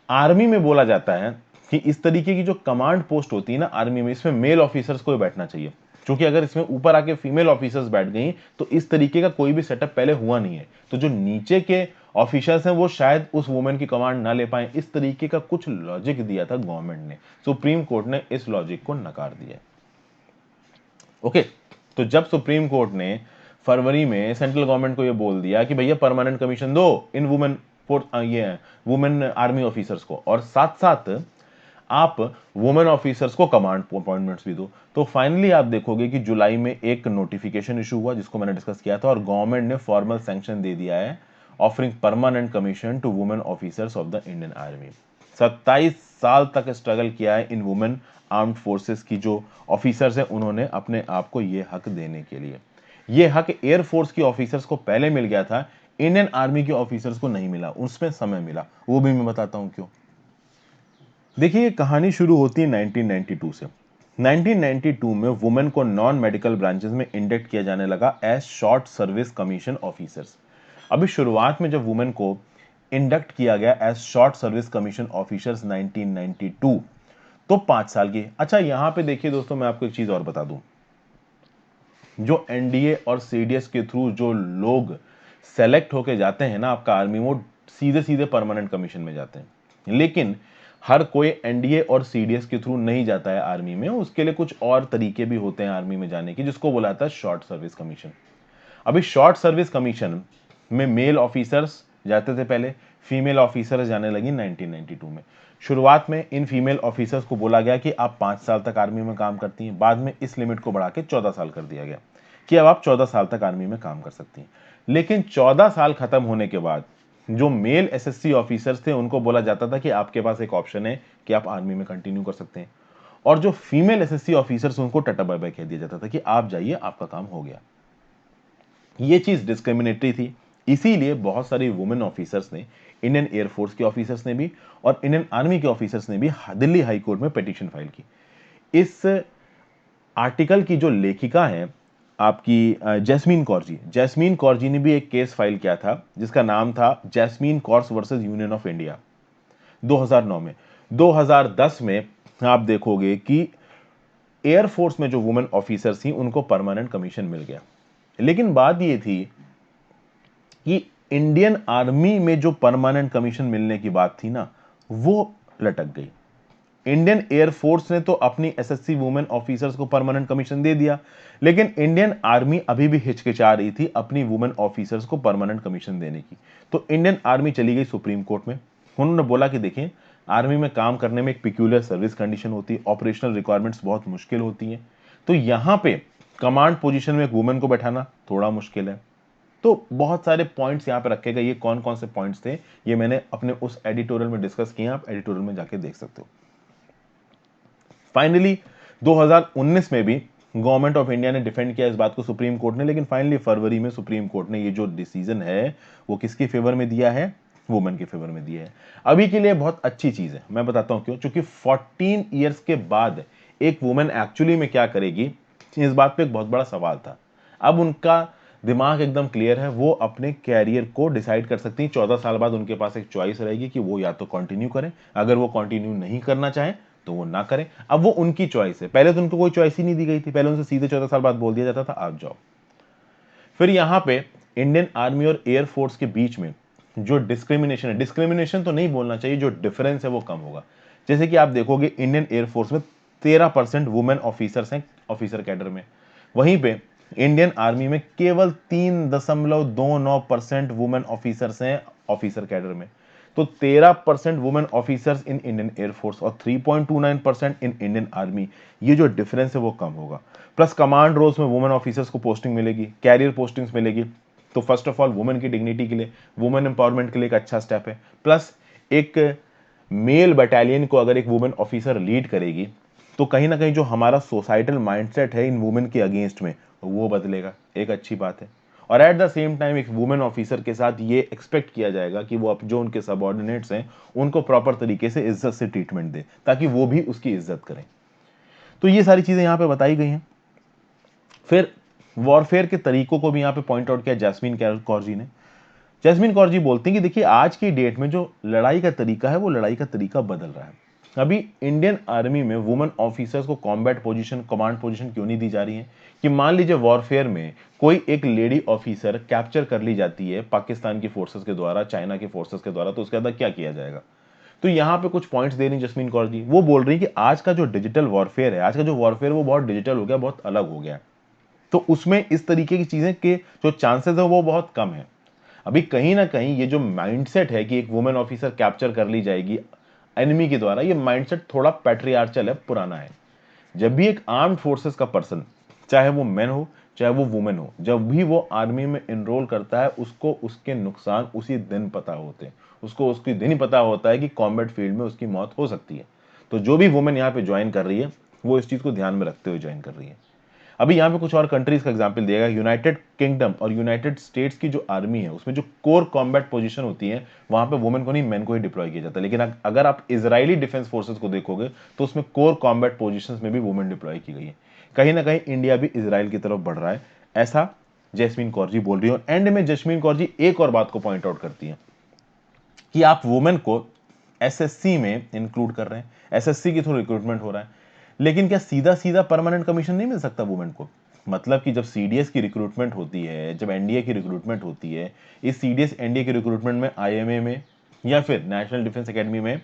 आर्मी में बोला जाता है कि इस तरीके की जो कमांड पोस्ट होती है ना आर्मी में, इसमें मेल ऑफिसर्स को बैठना चाहिए, क्योंकि अगर इसमें ऊपर आके फीमेल ऑफिसर्स बैठ गई तो इस तरीके का कोई भी सेटअप पहले हुआ नहीं है, तो जो नीचे के ऑफिसर्स हैं वो शायद उस वुमेन की कमांड ना ले पाए। इस तरीके का कुछ लॉजिक दिया था गवर्नमेंट ने, सुप्रीम कोर्ट ने इस लॉजिक को नकार दिया। ओके, तो जब सुप्रीम कोर्ट ने फरवरी में सेंट्रल गवर्नमेंट को यह बोल दिया कि भैया परमानेंट कमीशन दो इन वुमेन ये वुमेन आर्मी ऑफिसर्स को, और साथ साथ आप वुमेन ऑफिसर्स को कमांड अपॉइंटमेंट्स भी दो। तो फाइनली आप देखोगे कि जुलाई में एक नोटिफिकेशन इशू हुआ जिसको मैंने डिस्कस किया था और गवर्नमेंट ने फॉर्मल सैंक्शन दे दिया है offering permanent commission to women officers of the Indian army. 27 साल तक स्ट्रगल किया है इन वुमेन आर्म्ड फोर्सेस की जो ऑफिसर्स हैं उन्होंने अपने आप को ये हक देने के लिए। ये हक एयरफोर्स की ऑफिसर्स को पहले मिल गया था, इंडियन आर्मी के ऑफिसर्स को नहीं मिला, उसमें समय मिला, वो भी मैं बताता हूं क्यों। देखिए कहानी शुरू होती है 1992 से। 1992 में वुमेन को नॉन मेडिकल ब्रांचेस में इंडक्ट किया जाने लगा as short service commission officers. अभी शुरुआत में जब वुमेन को इंडक्ट किया गया as short service commission officers 1992 तो 5 साल की। अच्छा यहां पे देखिए दोस्तों, मैं आपको एक चीज और बता दूं, जो एनडीए और सीडीएस के थ्रू जो लोग सेलेक्ट होके जाते हैं ना आपका आर्मी, वो सीधे सीधे परमानेंट कमीशन में जाते हैं। लेकिन हर कोई एनडीए और सीडीएस के थ्रू नहीं जाता है आर्मी में, उसके लिए कुछ और तरीके भी होते हैं आर्मी में जाने के, जिसको बोला था शॉर्ट सर्विस कमीशन। अभी शॉर्ट सर्विस कमीशन में मेल ऑफिसर्स जाते थे पहले, फीमेल ऑफिसर्स जाने लगी 1992 में। शुरुआत में इन फीमेल ऑफिसर्स को बोला गया कि आप 5 साल तक आर्मी में काम करती हैं, बाद में इस लिमिट को बढ़ा के 14 साल कर दिया गया कि अब आप 14 साल तक आर्मी में काम कर सकती हैं। लेकिन 14 साल खत्म होने के बाद जो मेल एसएससी ऑफिसर्स थे उनको बोला जाता था कि आपके पास एक ऑप्शन है कि आप आर्मी में कंटिन्यू कर सकते हैं, और जो फीमेल एसएससी ऑफिसर्स उनको टाटा बाय बाय कह दिया जाता था कि आप जाइए, आपका काम हो गया। ये चीज डिस्क्रिमिनेटरी थी, इसीलिए बहुत सारी वुमेन ऑफिसर्स ने, इंडियन एयरफोर्स के ऑफिसर्स ने भी और इंडियन आर्मी के ऑफिसर्स ने भी दिल्ली हाई कोर्ट में पिटीशन फाइल की। इस आर्टिकल की जो लेखिका है आपकी जैस्मीन कौरजी, जैस्मीन कौरजी ने भी एक केस फाइल किया था जिसका नाम था jasmine Kaur's versus union of India 2009 में। 2010 में आप देखोगे कि एयरफोर्स में जो वुमेन ऑफिसर्स थी उनको परमानेंट कमीशन मिल गया। लेकिन बात यह थी कि इंडियन आर्मी में जो परमानेंट कमीशन मिलने की बात थी ना, वो लटक गई। इंडियन एयरफोर्स ने तो अपनी एसएससी वुमेन ऑफिसर्स को परमानेंट कमीशन दे दिया, लेकिन इंडियन आर्मी अभी भी हिचकिचा रही थी अपनी वुमेन ऑफिसर्स को परमानेंट कमीशन देने की। तो इंडियन आर्मी चली गई सुप्रीम कोर्ट में। उन्होंने बोला कि देखिए, आर्मी में काम करने में एक पिक्यूलियर सर्विस कंडीशन होती है, ऑपरेशनल रिक्वायरमेंट्स बहुत मुश्किल होती हैं, तो यहां पे कमांड पोजीशन में एक वुमेन को बैठाना थोड़ा मुश्किल है। तो बहुत सारे पॉइंट्स यहां पे रखे गए। ये कौन कौन से पॉइंट्स थे ये मैंने अपने उस एडिटोरियल में डिस्कस किए, आप एडिटोरियल में जाके देख सकते हो। फाइनली 2019 में भी गवर्नमेंट ऑफ इंडिया ने डिफेंड किया इस बात को सुप्रीम कोर्ट ने, लेकिन फाइनली फरवरी में सुप्रीम कोर्ट ने ये जो डिसीजन है वो किसके फेवर में दिया है, वुमेन के फेवर में दिया है। अभी के लिए बहुत अच्छी चीज है, मैं बताता हूं क्यों। क्योंकि 14 ईयर्स के बाद एक वुमेन एक्चुअली में क्या करेगी, इस बात पे एक बहुत बड़ा सवाल था। अब उनका दिमाग एकदम क्लियर है, वो अपने कैरियर को डिसाइड कर सकती हैं। 14 साल बाद उनके पास एक चॉइस रहेगी कि वो या तो कंटिन्यू करें, अगर वो कंटिन्यू नहीं करना चाहें तो वो ना करें। अब वो उनकी चॉइस है, पहले तो उनको कोई चॉइस ही नहीं दी गई थी, पहले उनसे सीधे 14 साल बाद बोल दिया जाता था आप जाओ। फिर यहां पे इंडियन आर्मी और एयरफोर्स के बीच में जो डिस्क्रिमिनेशन है, डिस्क्रिमिनेशन तो नहीं बोलना चाहिए, जो डिफरेंस है वो कम होगा। जैसे कि आप देखोगे इंडियन एयरफोर्स में 13% वुमेन ऑफिसर्स हैं ऑफिसर कैडर में, वहीं पे इंडियन आर्मी में केवल 3.29% वुमेन ऑफिसर्स हैं ऑफिसर कैडर में। तो 13% women officers in Indian air force और 3.29% इन इंडियन आर्मी, ये जो डिफरेंस है वो कम होगा। प्लस कमांड रोल्स में वुमेन ऑफिसर्स को पोस्टिंग मिलेगी, कैरियर पोस्टिंग्स मिलेगी। तो फर्स्ट ऑफ ऑल वुमेन की डिग्निटी के लिए, वुमेन एम्पावरमेंट के लिए एक अच्छा स्टेप है। प्लस एक मेल बटालियन को अगर एक वुमेन ऑफिसर लीड करेगी तो कहीं ना कहीं जो हमारा सोसाइटल माइंडसेट है इन वुमेन के अगेंस्ट में वो बदलेगा, एक अच्छी बात है। और एट द सेम टाइम एक वुमेन ऑफिसर के साथ ये एक्सपेक्ट किया जाएगा कि वो जो उनके सबऑर्डिनेट्स हैं उनको प्रॉपर तरीके से इज्जत से ट्रीटमेंट दे, ताकि वो भी उसकी इज्जत करें। तो ये सारी चीजें यहां पे बताई गई हैं। फिर वॉरफेयर के तरीकों को भी यहां पे पॉइंट आउट किया जैस्मीन कौर जी ने। जैस्मीन कौर जी बोलती हैं कि देखिए, आज की डेट में जो लड़ाई का तरीका है वो लड़ाई का तरीका बदल रहा है। अभी इंडियन आर्मी में वुमेन ऑफिसर्स को कॉम्बैट पोजीशन, कमांड पोजीशन क्यों नहीं दी जा रही है कि मान लीजिए वॉरफेयर में कोई एक लेडी ऑफिसर कैप्चर कर ली जाती है पाकिस्तान की फोर्सेस के द्वारा, चाइना के फोर्सेस के द्वारा, तो उसके बाद क्या किया जाएगा। तो यहां पे कुछ पॉइंट्स दे रही जस्मीन कौर जी, वो बोल रही कि आज का जो डिजिटल वॉरफेयर है, आज का जो वॉरफेयर वो बहुत डिजिटल हो गया, बहुत अलग हो गया। तो उसमें इस तरीके की चीजें के जो चांसेस है वो बहुत कम है। अभी कहीं ना कहीं ये जो माइंडसेट है कि एक वुमेन ऑफिसर कैप्चर कर ली जाएगी, एनिमी के द्वारा। ये माइंडसेट थोड़ा पैट्रियार्चल है, पुराना है। जब भी एक आर्म्ड फोर्सेस का पर्सन, चाहे वो मैन हो चाहे वो वुमेन हो, जब भी वो आर्मी में इनरोल करता है, उसको उसके नुकसान उसी दिन पता होते हैं। उसको उसकी दिन ही पता होता है कि कॉम्बैट फील्ड में उसकी मौत हो सकती है। तो जो भी वुमेन यहाँ पे ज्वाइन कर रही है, वो इस चीज को ध्यान में रखते हुए ज्वाइन कर रही है। अभी यहाँ पे कुछ और कंट्रीज का एग्जांपल दिया गया। यूनाइटेड किंगडम और यूनाइटेड स्टेट्स की जो आर्मी है, उसमें जो कोर कॉम्बैट पोजीशन होती है, वहां पे वुमेन को नहीं, मैन को ही डिप्लॉय किया जाता है। लेकिन अगर आप इजरायली डिफेंस फोर्सेस को देखोगे, तो उसमें कोर कॉम्बैट पोजीशंस में भी वुमेन डिप्लॉय की गई है। कहीं ना कहीं इंडिया भी इजराइल की तरफ बढ़ रहा है, ऐसा जैस्मीन कौर जी बोल रही है। और एंड में जैस्मीन कौर जी एक और बात को पॉइंट आउट करती है कि आप वुमेन को एसएससी में इंक्लूड कर रहे हैं, एसएससी के थ्रू रिक्रूटमेंट हो रहा है, लेकिन क्या सीधा सीधा परमानेंट कमीशन नहीं मिल सकता वुमेन को? मतलब कि जब सीडीएस की रिक्रूटमेंट होती है, जब एनडीए की रिक्रूटमेंट होती है, इस सीडीएस एनडीए की रिक्रूटमेंट में आईएमए में या फिर नेशनल डिफेंस एकेडमी में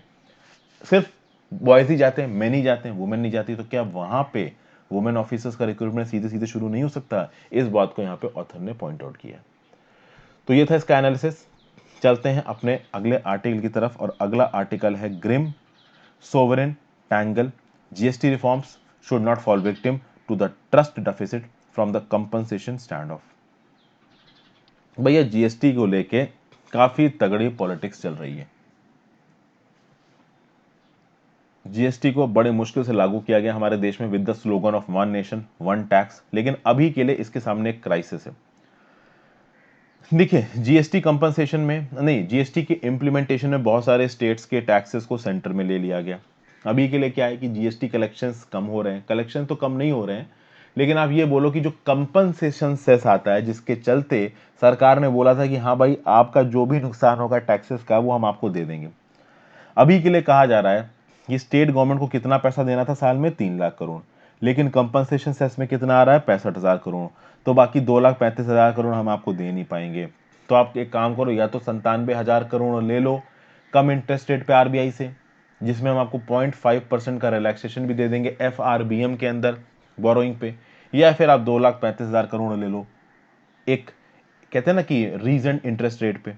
सिर्फ बॉयज ही जाते हैं, मेन ही जाते हैं, वुमेन नहीं जाती, तो क्या वहां पे वुमेन ऑफिसर्स का रिक्रूटमेंट सीधे सीधे शुरू नहीं हो सकता? इस बात को यहाँ पे ऑथर ने पॉइंट आउट किया। तो ये था इसका एनालिसिस। चलते हैं अपने अगले आर्टिकल की तरफ, और अगला आर्टिकल है grim sovereign tangle, GST reforms should not fall victim to the trust deficit from the compensation standoff. भैया जीएसटी को लेके काफी तगड़ी पॉलिटिक्स चल रही है। जीएसटी को बड़े मुश्किल से लागू किया गया हमारे देश में with the slogan of one nation one tax, लेकिन अभी के लिए इसके सामने एक क्राइसिस है। देखिए, जीएसटी कंपनसेशन में नहीं, जीएसटी के इंप्लीमेंटेशन में बहुत सारे स्टेट्स के टैक्सेस को सेंटर में ले लिया गया। अभी के लिए क्या है कि जीएसटी कलेक्शंस कम हो रहे हैं, कलेक्शन तो कम नहीं हो रहे हैं, लेकिन आप ये बोलो कि जो कंपनसेशन सेस आता है, जिसके चलते सरकार ने बोला था कि हाँ भाई, आपका जो भी नुकसान होगा टैक्सेस का, वो हम आपको दे देंगे। अभी के लिए कहा जा रहा है कि स्टेट गवर्नमेंट को कितना पैसा देना था साल में, 3 लाख करोड़, लेकिन कंपनसेशन सेस में कितना आ रहा है, 65,000 करोड़। तो बाकी 2,35,000 करोड़ हम आपको दे नहीं पाएंगे। तो आप एक काम करो, या तो 97,000 करोड़ ले लो कम इंटरेस्ट रेट पे आरबीआई से, जिसमें हम आपको 0.5% का रिलैक्सेशन भी दे देंगे एफआरबीएम के अंदर बोरोइंग पे, या फिर आप 2,35,000 करोड़ ले लो एक, कहते हैं ना कि रीजन इंटरेस्ट रेट पे।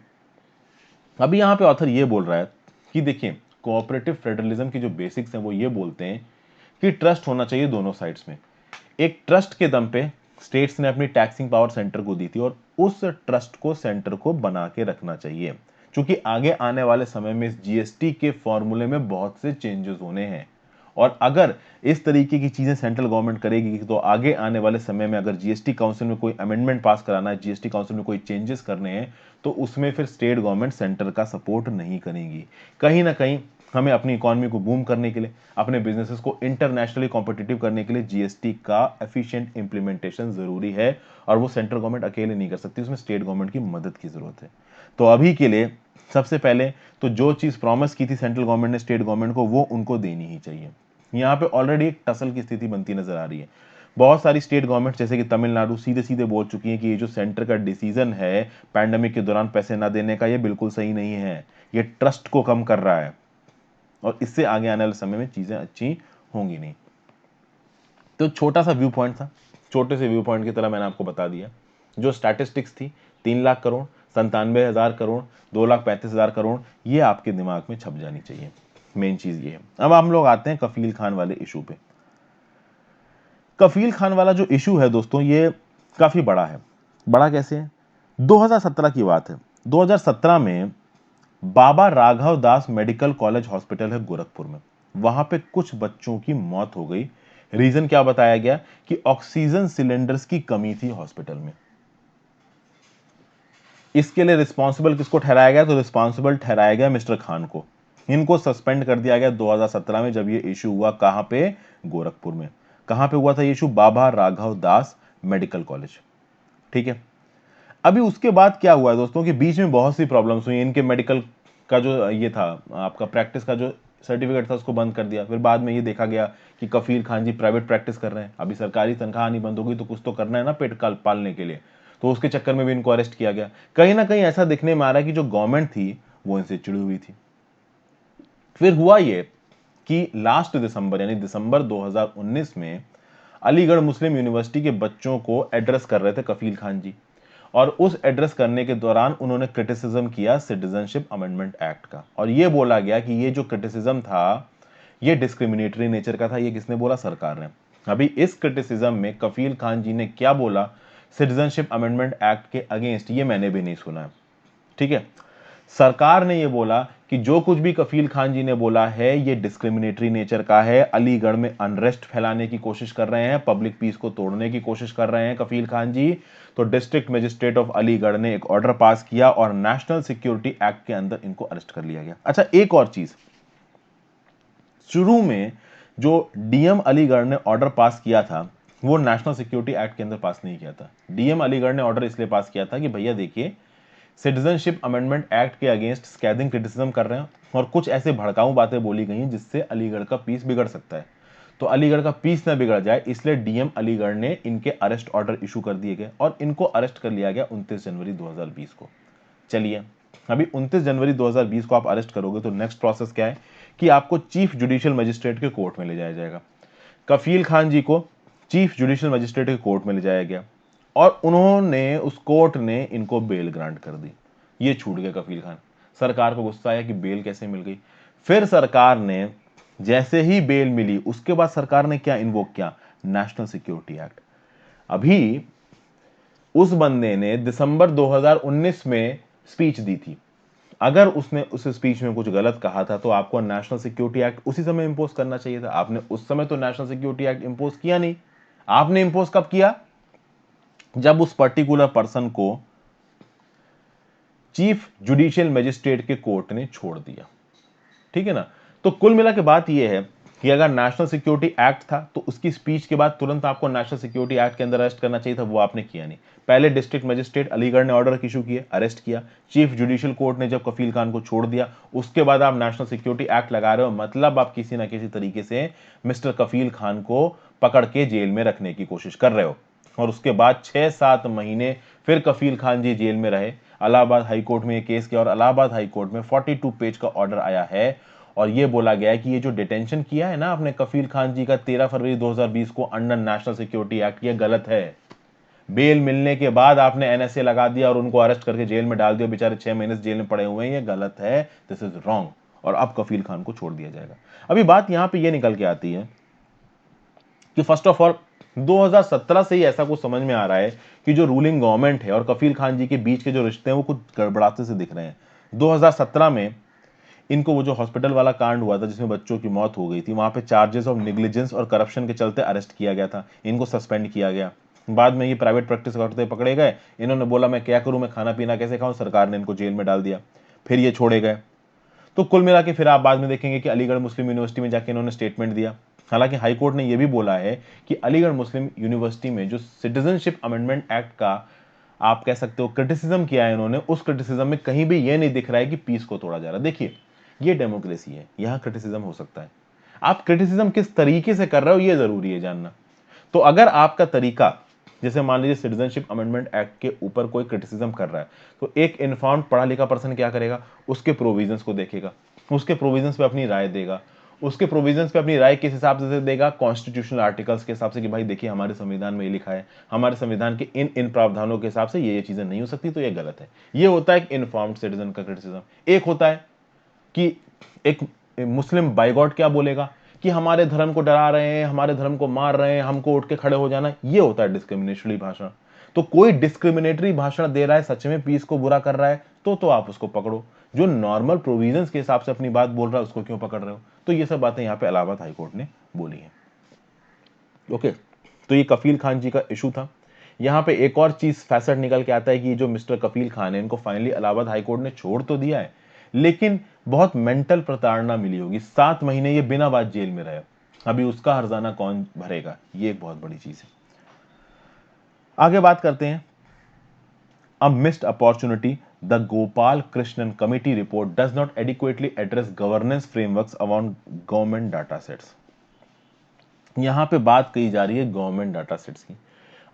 अभी यहां पे ऑथर ये बोल रहा है कि देखिए, कोऑपरेटिव फेडरलिज्म की जो बेसिक्स हैं वो ये बोलते हैं कि ट्रस्ट होना चाहिए दोनों साइड्स में। एक ट्रस्ट के दम पे स्टेट्स ने अपनी टैक्सिंग पावर सेंटर को दी थी, और उस ट्रस्ट को सेंटर को बना के रखना चाहिए, क्योंकि आगे आने वाले समय में इस जीएसटी के फॉर्मूले में बहुत से चेंजेस होने हैं। और अगर इस तरीके की चीजें सेंट्रल गवर्नमेंट करेगी, तो आगे आने वाले समय में अगर जीएसटी काउंसिल में कोई अमेंडमेंट पास कराना है, जीएसटी काउंसिल में कोई चेंजेस करने हैं, तो उसमें फिर स्टेट गवर्नमेंट सेंटर का सपोर्ट नहीं करेगी। कहीं ना कहीं हमें अपनी इकोनॉमी को बूम करने के लिए, अपने बिजनेसेस को इंटरनेशनली कॉम्पिटिटिव करने के लिए जीएसटी का एफिशिएंट इंप्लीमेंटेशन जरूरी है, और वो सेंट्रल गवर्नमेंट अकेले नहीं कर सकती, उसमें स्टेट गवर्नमेंट की मदद की जरूरत है। तो अभी के लिए सबसे पहले तो जो चीज प्रॉमिस की थी सेंट्रल गवर्नमेंट ने स्टेट गवर्नमेंट को, वो उनको देनी ही चाहिए। यहाँ पे ऑलरेडी एक टसल की स्थिति बनती नजर आ रही है। बहुत सारी स्टेट गवर्नमेंट जैसे कि तमिलनाडु सीधे सीधे बोल चुकी है कि ये जो सेंटर का डिसीजन है पैंडेमिक के दौरान पैसे ना देने का, ये बिल्कुल सही नहीं है, ये ट्रस्ट को कम कर रहा है, और इससे आगे आने वाले समय में चीजें अच्छी होंगी नहीं। तो छोटा सा व्यू पॉइंट था, छोटे से व्यू पॉइंट की तरह मैंने आपको बता दिया। जो स्टैटिस्टिक्स थी, 3 लाख करोड़, 97,000 करोड़, 2,35,000 करोड़, ये आपके दिमाग में छप जानी चाहिए। मेन चीज ये है। अब हम लोग आते हैं कफील खान वाले इशू पे। कफील खान वाला जो इशू है दोस्तों, ये काफी बड़ा है। बड़ा कैसे है? 2017 की बात है। 2017 में बाबा राघव दास मेडिकल कॉलेज हॉस्पिटल है गोरखपुर में, वहां पे कुछ बच्चों की मौत हो गई। रीजन क्या बताया गया कि ऑक्सीजन सिलेंडर्स की कमी थी हॉस्पिटल में। इसके लिए रिस्पॉन्सिबल किसको ठहराया गया? तो रिस्पॉन्सिबल ठहराया गया मिस्टर खान को। इनको सस्पेंड कर दिया गया 2017 में, जब ये इशू हुआ। कहां पे? गोरखपुर में। कहां पे हुआ था ये इशू? बाबा राघव दास मेडिकल कॉलेज। ठीक है। अभी उसके बाद क्या हुआ है दोस्तों, कि बीच में बहुत सी प्रॉब्लम्स हुई। इनके मेडिकल का जो ये था, आपका प्रैक्टिस का जो सर्टिफिकेट था, उसको बंद कर दिया। फिर बाद में ये देखा गया कि कफील खान जी प्राइवेट प्रैक्टिस कर रहे हैं। अभी सरकारी तनख्वाह आनी बंद होगी तो कुछ तो करना है ना पेट पालने के लिए, तो उसके चक्कर में भी इनको अरेस्ट किया गया। कहीं ना कहीं ऐसा दिखने में आ रहा है कि जो गवर्नमेंट थी वो इनसे चिड़ी हुई थी। फिर हुआ ये कि लास्ट दिसंबर, यानी दिसंबर 2019 में अलीगढ़ मुस्लिम यूनिवर्सिटी के बच्चों को एड्रेस कर रहे थे कफील खान जी, और उस एड्रेस करने के दौरान उन्होंने क्रिटिसिज्म किया सिटीजनशिप अमेंडमेंट एक्ट का, और ये बोला गया कि ये जो क्रिटिसिज्म था ये डिस्क्रिमिनेटरी नेचर का था। ये किसने बोला? सरकार ने। अभी इस क्रिटिसिज्म में कफील खान जी ने क्या बोला सिटीजनशिप अमेंडमेंट एक्ट के अगेंस्ट, ये मैंने भी नहीं सुना है, ठीक है। सरकार ने ये बोला कि जो कुछ भी कफील खान जी ने बोला है ये डिस्क्रिमिनेटरी नेचर का है, अलीगढ़ में अनरेस्ट फैलाने की कोशिश कर रहे हैं, पब्लिक पीस को तोड़ने की कोशिश कर रहे हैं कफील खान जी। तो डिस्ट्रिक्ट मजिस्ट्रेट ऑफ अलीगढ़ ने एक ऑर्डर पास किया और नेशनल सिक्योरिटी एक्ट के अंदर इनको अरेस्ट कर लिया गया। अच्छा, एक और चीज, शुरू में जो डीएम अलीगढ़ ने ऑर्डर पास किया था वो नेशनल सिक्योरिटी एक्ट के अंदर पास नहीं किया था। डीएम अलीगढ़ ने ऑर्डर इसलिए पास किया था कि भैया देखिए, सिटीजनशिप अमेंडमेंट एक्ट के अगेंस्ट स्कैदिंग क्रिटिसिज्म कर रहे हैं और कुछ ऐसे भड़काऊ बातें बोली गई हैं जिससे अलीगढ़ का पीस बिगड़ सकता है। तो अलीगढ़ का पीस ना बिगड़ जाए इसलिए डीएम अलीगढ़ ने इनके अरेस्ट ऑर्डर इशू कर दिए गए और इनको अरेस्ट कर लिया गया 29 जनवरी 2020 को। चलिए, अभी 29 जनवरी 2020 को आप अरेस्ट करोगे तो नेक्स्ट प्रोसेस क्या है कि आपको चीफ जुडिशियल मजिस्ट्रेट के कोर्ट में ले जाया जाएगा। कफील खान जी को चीफ जुडिशियल मजिस्ट्रेट के कोर्ट में ले जाया गया और उन्होंने, उस कोर्ट ने इनको बेल ग्रांट कर दी। ये छूट गए कफील खान। सरकार को गुस्सा आया कि बेल कैसे मिल गई। फिर सरकार ने जैसे ही बेल मिली उसके बाद सरकार ने क्या इन्वोक किया? National security act. अभी उस बंदे ने दिसंबर 2019 में स्पीच दी थी। अगर उसने उस स्पीच में कुछ गलत कहा था तो आपको नेशनल सिक्योरिटी एक्ट उसी समय इंपोज करना चाहिए था। आपने उस समय तो नेशनल सिक्योरिटी एक्ट इंपोज किया नहीं। आपने इंपोज कब किया? जब उस पर्टिकुलर पर्सन को चीफ जुडिशियल मजिस्ट्रेट के कोर्ट ने छोड़ दिया, ठीक है ना। तो कुल मिला के बात यह है कि अगर नेशनल सिक्योरिटी एक्ट था तो उसकी स्पीच के बाद तुरंत आपको नेशनल सिक्योरिटी एक्ट के अंदर अरेस्ट करना चाहिए था, वो आपने किया नहीं। पहले डिस्ट्रिक्ट मजिस्ट्रेट अलीगढ़ ने ऑर्डर इशू किए, अरेस्ट किया। चीफ जुडिशियल कोर्ट ने जब कफील खान को छोड़ दिया उसके बाद आप नेशनल सिक्योरिटी एक्ट लगा रहे हो, मतलब आप किसी ना किसी तरीके से मिस्टर कफील खान को पकड़ के जेल में रखने की कोशिश कर रहे हो। और उसके बाद 6-7 महीने फिर कफील खान जी जेल में रहे। इलाहाबाद हाईकोर्ट में ये केस किया और इलाहाबाद हाईकोर्ट में 42 पेज का ऑर्डर आया है और ये बोला गया है कि ये जो डिटेंशन किया है ना आपने कफील खान जी का 13 फरवरी 2020 को अंडर नेशनल सिक्योरिटी एक्ट, ये गलत है। बेल मिलने के बाद आपने एनएसए लगा दिया और उनको अरेस्ट करके जेल में डाल दिया, बेचारे 6 महीने से जेल में पड़े हुए हैं, ये गलत है, दिस इज रॉन्ग। और अब कफील खान को छोड़ दिया जाएगा। अभी बात यहां पे ये निकल के आती है कि फर्स्ट ऑफ ऑल 2017 से ही ऐसा कुछ समझ में आ रहा है कि जो रूलिंग गवर्नमेंट है और कफील खान जी के बीच के जो रिश्ते हैं वो कुछ गड़बड़ाते से दिख रहे हैं। 2017 में इनको वो जो हॉस्पिटल वाला कांड हुआ था जिसमें बच्चों की मौत हो गई थी, वहां पे चार्जेस ऑफ नेग्लिजेंस और करप्शन के चलते अरेस्ट किया गया था, इनको सस्पेंड किया गया। बाद में ये प्राइवेट प्रैक्टिस करते पकड़े गए, इन्होंने बोला मैं क्या करूं, मैं खाना पीना कैसे खाऊं, सरकार ने इनको जेल में डाल दिया, फिर ये छोड़े गए। तो कुल मिला के फिर आप बाद में देखेंगे कि अलीगढ़ मुस्लिम यूनिवर्सिटी में जाके इन्होंने स्टेटमेंट दिया। हालांकि हाईकोर्ट ने यह भी बोला है कि अलीगढ़ मुस्लिम यूनिवर्सिटी में जो सिटीजनशिप अमेंडमेंट एक्ट का आप कह सकते हो क्रिटिसिज्म किया है इन्होंने, उस क्रिटिसिज्म में कहीं भी यह नहीं दिख रहा है कि पीस को तोड़ा जा रहा है। देखिए, ये डेमोक्रेसी है, यहां क्रिटिसिज्म हो सकता है। आप क्रिटिसिज्म किस तरीके से कर रहे हो यह जरूरी है जानना। तो अगर आपका तरीका, जैसे मान लीजिए सिटीजनशिप अमेंडमेंट एक्ट के ऊपर कोई क्रिटिसिज्म कर रहा है, तो एक इन्फॉर्म्ड पढ़ा लिखा पर्सन क्या करेगा? उसके प्रोविजंस को देखेगा, उसके प्रोविजंस पे अपनी राय देगा। उसके प्रोविजंस पे अपनी राय किस हिसाब से देगा? कॉन्स्टिट्यूशनल आर्टिकल्स के हिसाब से कि भाई देखिए हमारे संविधान में ये लिखा है, हमारे संविधान के इन इन प्रावधानों के हिसाब से ये चीजें नहीं हो सकती, तो ये गलत है। ये होता है एक इन्फॉर्म्ड सिटीजन का क्रिटिसिज्म। एक होता है कि एक मुस्लिम बाइगॉट क्या बोलेगा कि हमारे धर्म को डरा रहे हैं, हमारे धर्म को मार रहे हैं, हमको उठ के खड़े हो जाना, ये होता है डिस्क्रिमिनेटरी भाषण। तो कोई डिस्क्रिमिनेटरी भाषण दे रहा है, सच में पीस को बुरा कर रहा है, तो आप उसको पकड़ो। जो नॉर्मल प्रोविजंस के हिसाब से अपनी बात बोल रहा है उसको क्यों पकड़ रहे हो? तो ये सब बातें यहां पे इलाहाबाद हाईकोर्ट ने बोली है। ओके, तो ये कफील खान जी का इशू था। यहां पे एक और चीज फैसेट निकल के आता है कि जो मिस्टर कफील खान है इनको फाइनली इलाहाबाद हाईकोर्ट ने छोड़ तो दिया है, लेकिन बहुत मेंटल प्रताड़ना मिली होगी। 7 महीने ये बिना बात जेल में रहे, अभी उसका हर्जाना कौन भरेगा? ये एक बहुत बड़ी चीज है। आगे बात करते हैं। A missed opportunity. The Gopal Krishnan Committee report does not adequately address governance frameworks around government data sets. यहां पे बात कही जा रही है गवर्नमेंट डाटा सेट्स की।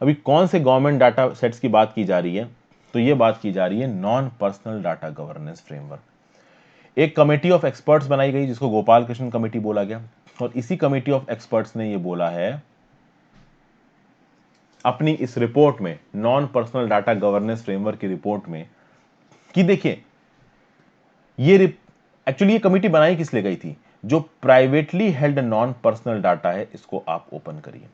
अभी कौन से गवर्नमेंट डाटा सेट्स की बात की जा रही है? तो ये बात की जा रही है non personal data governance framework. एक कमेटी ऑफ एक्सपर्ट्स बनाई गई जिसको गोपाल कृष्ण कमेटी बोला गया, और इसी कमेटी ऑफ एक्सपर्ट्स ने ये बोला है अपनी इस रिपोर्ट में, non personal data governance framework की रिपोर्ट में, कि देखिए ये एक्चुअली ये कमिटी बनाई किस लिए गई थी? जो privately held non personal data है इसको आप ओपन करिए।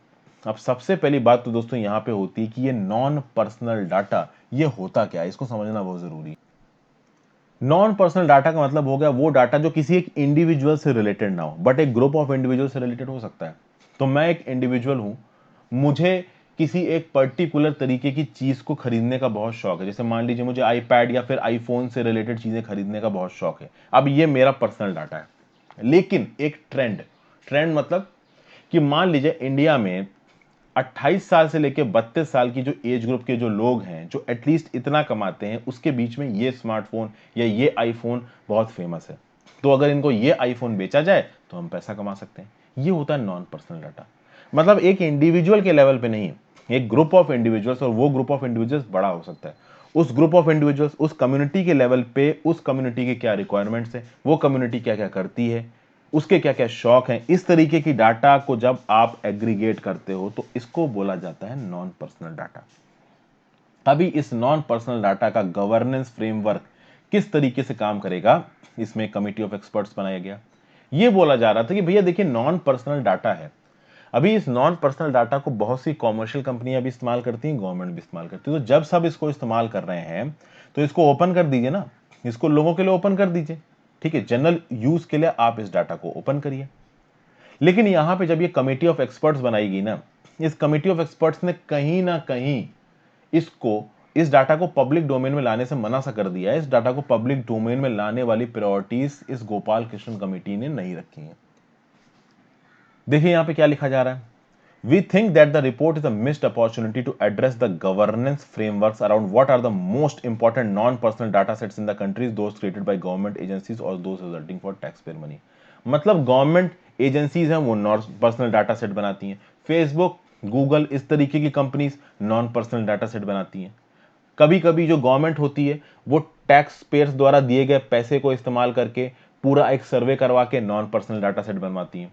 अब सबसे पहली बात तो दोस्तों यहां पे होती है कि ये नॉन पर्सनल डाटा ये होता क्या है, इसको समझना बहुत जरूरी है। नॉन पर्सनल डाटा का मतलब हो गया वो डाटा जो किसी एक इंडिविजुअल से रिलेटेड ना हो, बट एक ग्रुप ऑफ इंडिविजुअल से रिलेटेड हो सकता है। तो मैं एक इंडिविजुअल हूं, मुझे किसी एक पर्टिकुलर तरीके की चीज को खरीदने का बहुत शौक है, जैसे मान लीजिए मुझे आईपैड या फिर आईफोन से रिलेटेड चीजें खरीदने का बहुत शौक है। अब ये मेरा पर्सनल डाटा है, लेकिन एक ट्रेंड, ट्रेंड मतलब कि मान लीजिए इंडिया में 28 साल से लेकर 32 साल की जो एज ग्रुप के जो लोग हैं, जो एटलीस्ट इतना कमाते हैं, उसके बीच में ये स्मार्टफोन या ये आईफोन बहुत फेमस है। तो अगर इनको ये आईफोन बेचा जाए तो हम पैसा कमा सकते हैं। ये होता है नॉन पर्सनल डाटा। मतलब एक इंडिविजुअल के लेवल पे नहीं, एक ग्रुप ऑफ इंडिविजुअल्स, और वो ग्रुप ऑफ इंडिविजुअल्स बड़ा हो सकता है। उस ग्रुप ऑफ इंडिविजुअल्स उस कम्युनिटी के लेवल पे, उस कम्युनिटी के क्या रिक्वायरमेंट्स है, वो कम्युनिटी क्या क्या करती है, उसके क्या क्या शौक हैं, इस तरीके की डाटा को जब आप एग्रीगेट करते हो तो इसको बोला जाता है नॉन पर्सनल डाटा। अभी इस नॉन पर्सनल डाटा का गवर्नेंस फ्रेमवर्क किस तरीके से काम करेगा, इसमें कमिटी ऑफ एक्सपर्ट्स बनाया गया। यह बोला जा रहा था कि भैया देखिए नॉन पर्सनल डाटा है, अभी इस नॉन पर्सनल डाटा को बहुत सी कॉमर्शियल कंपनियां भी इस्तेमाल करती हैं, गवर्नमेंट भी इस्तेमाल करती है। तो जब सब इसको इस्तेमाल कर रहे हैं तो इसको ओपन कर दीजिए ना, इसको लोगों के लिए ओपन कर दीजिए। ठीक है, जनरल यूज के लिए आप इस डाटा को ओपन करिए। लेकिन यहां पे जब ये कमेटी ऑफ एक्सपर्ट्स बनाई गई ना, इस कमेटी ऑफ एक्सपर्ट्स ने कहीं ना कहीं इसको, इस डाटा को पब्लिक डोमेन में लाने से मना सा कर दिया है। इस डाटा को पब्लिक डोमेन में लाने वाली प्रायोरिटीज इस गोपाल कृष्ण कमेटी ने नहीं रखी है। देखिए यहां पे क्या लिखा जा रहा है। We think that the report is a missed opportunity to address the governance frameworks around what are the most important non-personal data sets in the country, those created by government agencies or those resulting for taxpayer money। मतलब गवर्नमेंट एजेंसीज हैं वो नॉन पर्सनल डाटा सेट बनाती हैं, फेसबुक, गूगल, इस तरीके की companies non personal data set बनाती हैं। कभी कभी जो गवर्नमेंट होती है वो टैक्स पेयर्स द्वारा दिए गए पैसे को इस्तेमाल करके पूरा एक सर्वे करवा के नॉन पर्सनल डाटा सेट बनवाती है।